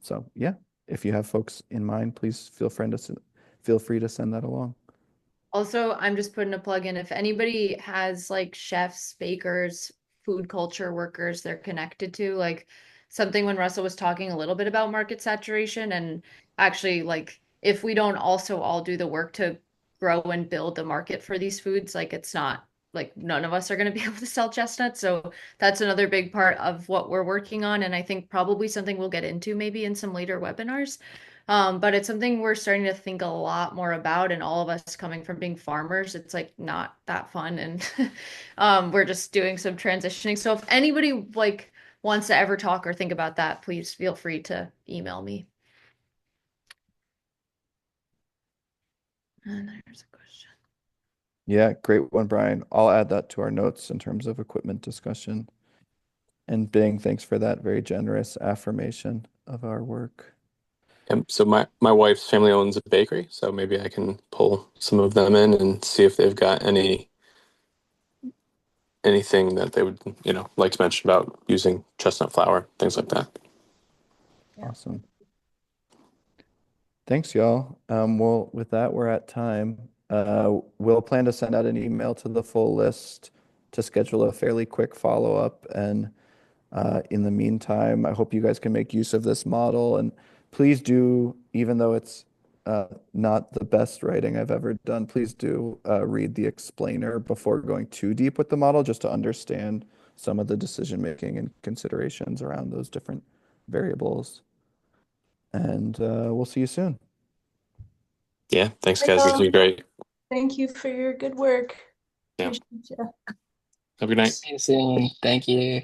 So yeah, if you have folks in mind, please feel free to send that along. Also, I'm just putting a plug in. If anybody has like chefs, bakers, food culture workers they're connected to, like something when Russell was talking a little bit about market saturation, and actually like if we don't also all do the work to grow and build the market for these foods, like it's not like none of us are going to be able to sell chestnuts. So that's another big part of what we're working on. And I think probably something we'll get into maybe in some later webinars. But it's something we're starting to think a lot more about, and all of us coming from being farmers, it's like not that fun, and we're just doing some transitioning. So if anybody like wants to ever talk or think about that, please feel free to email me. And there's a question. Yeah, great one, Brian. I'll add that to our notes in terms of equipment discussion. And Bing, thanks for that very generous affirmation of our work. So my wife's family owns a bakery, so maybe I can pull some of them in and see if they've got anything that they would, like to mention about using chestnut flour, things like that. Awesome. Thanks, y'all. Well, with that, we're at time. We'll plan to send out an email to the full list to schedule a fairly quick follow-up. And in the meantime, I hope you guys can make use of this model. And please do, even though it's not the best writing I've ever done, please do read the explainer before going too deep with the model, just to understand some of the decision-making and considerations around those different variables. And we'll see you soon. Yeah, thanks, guys. This was great. Thank you for your good work. Yeah. Appreciate you. Have a good night. See you soon. Thank you.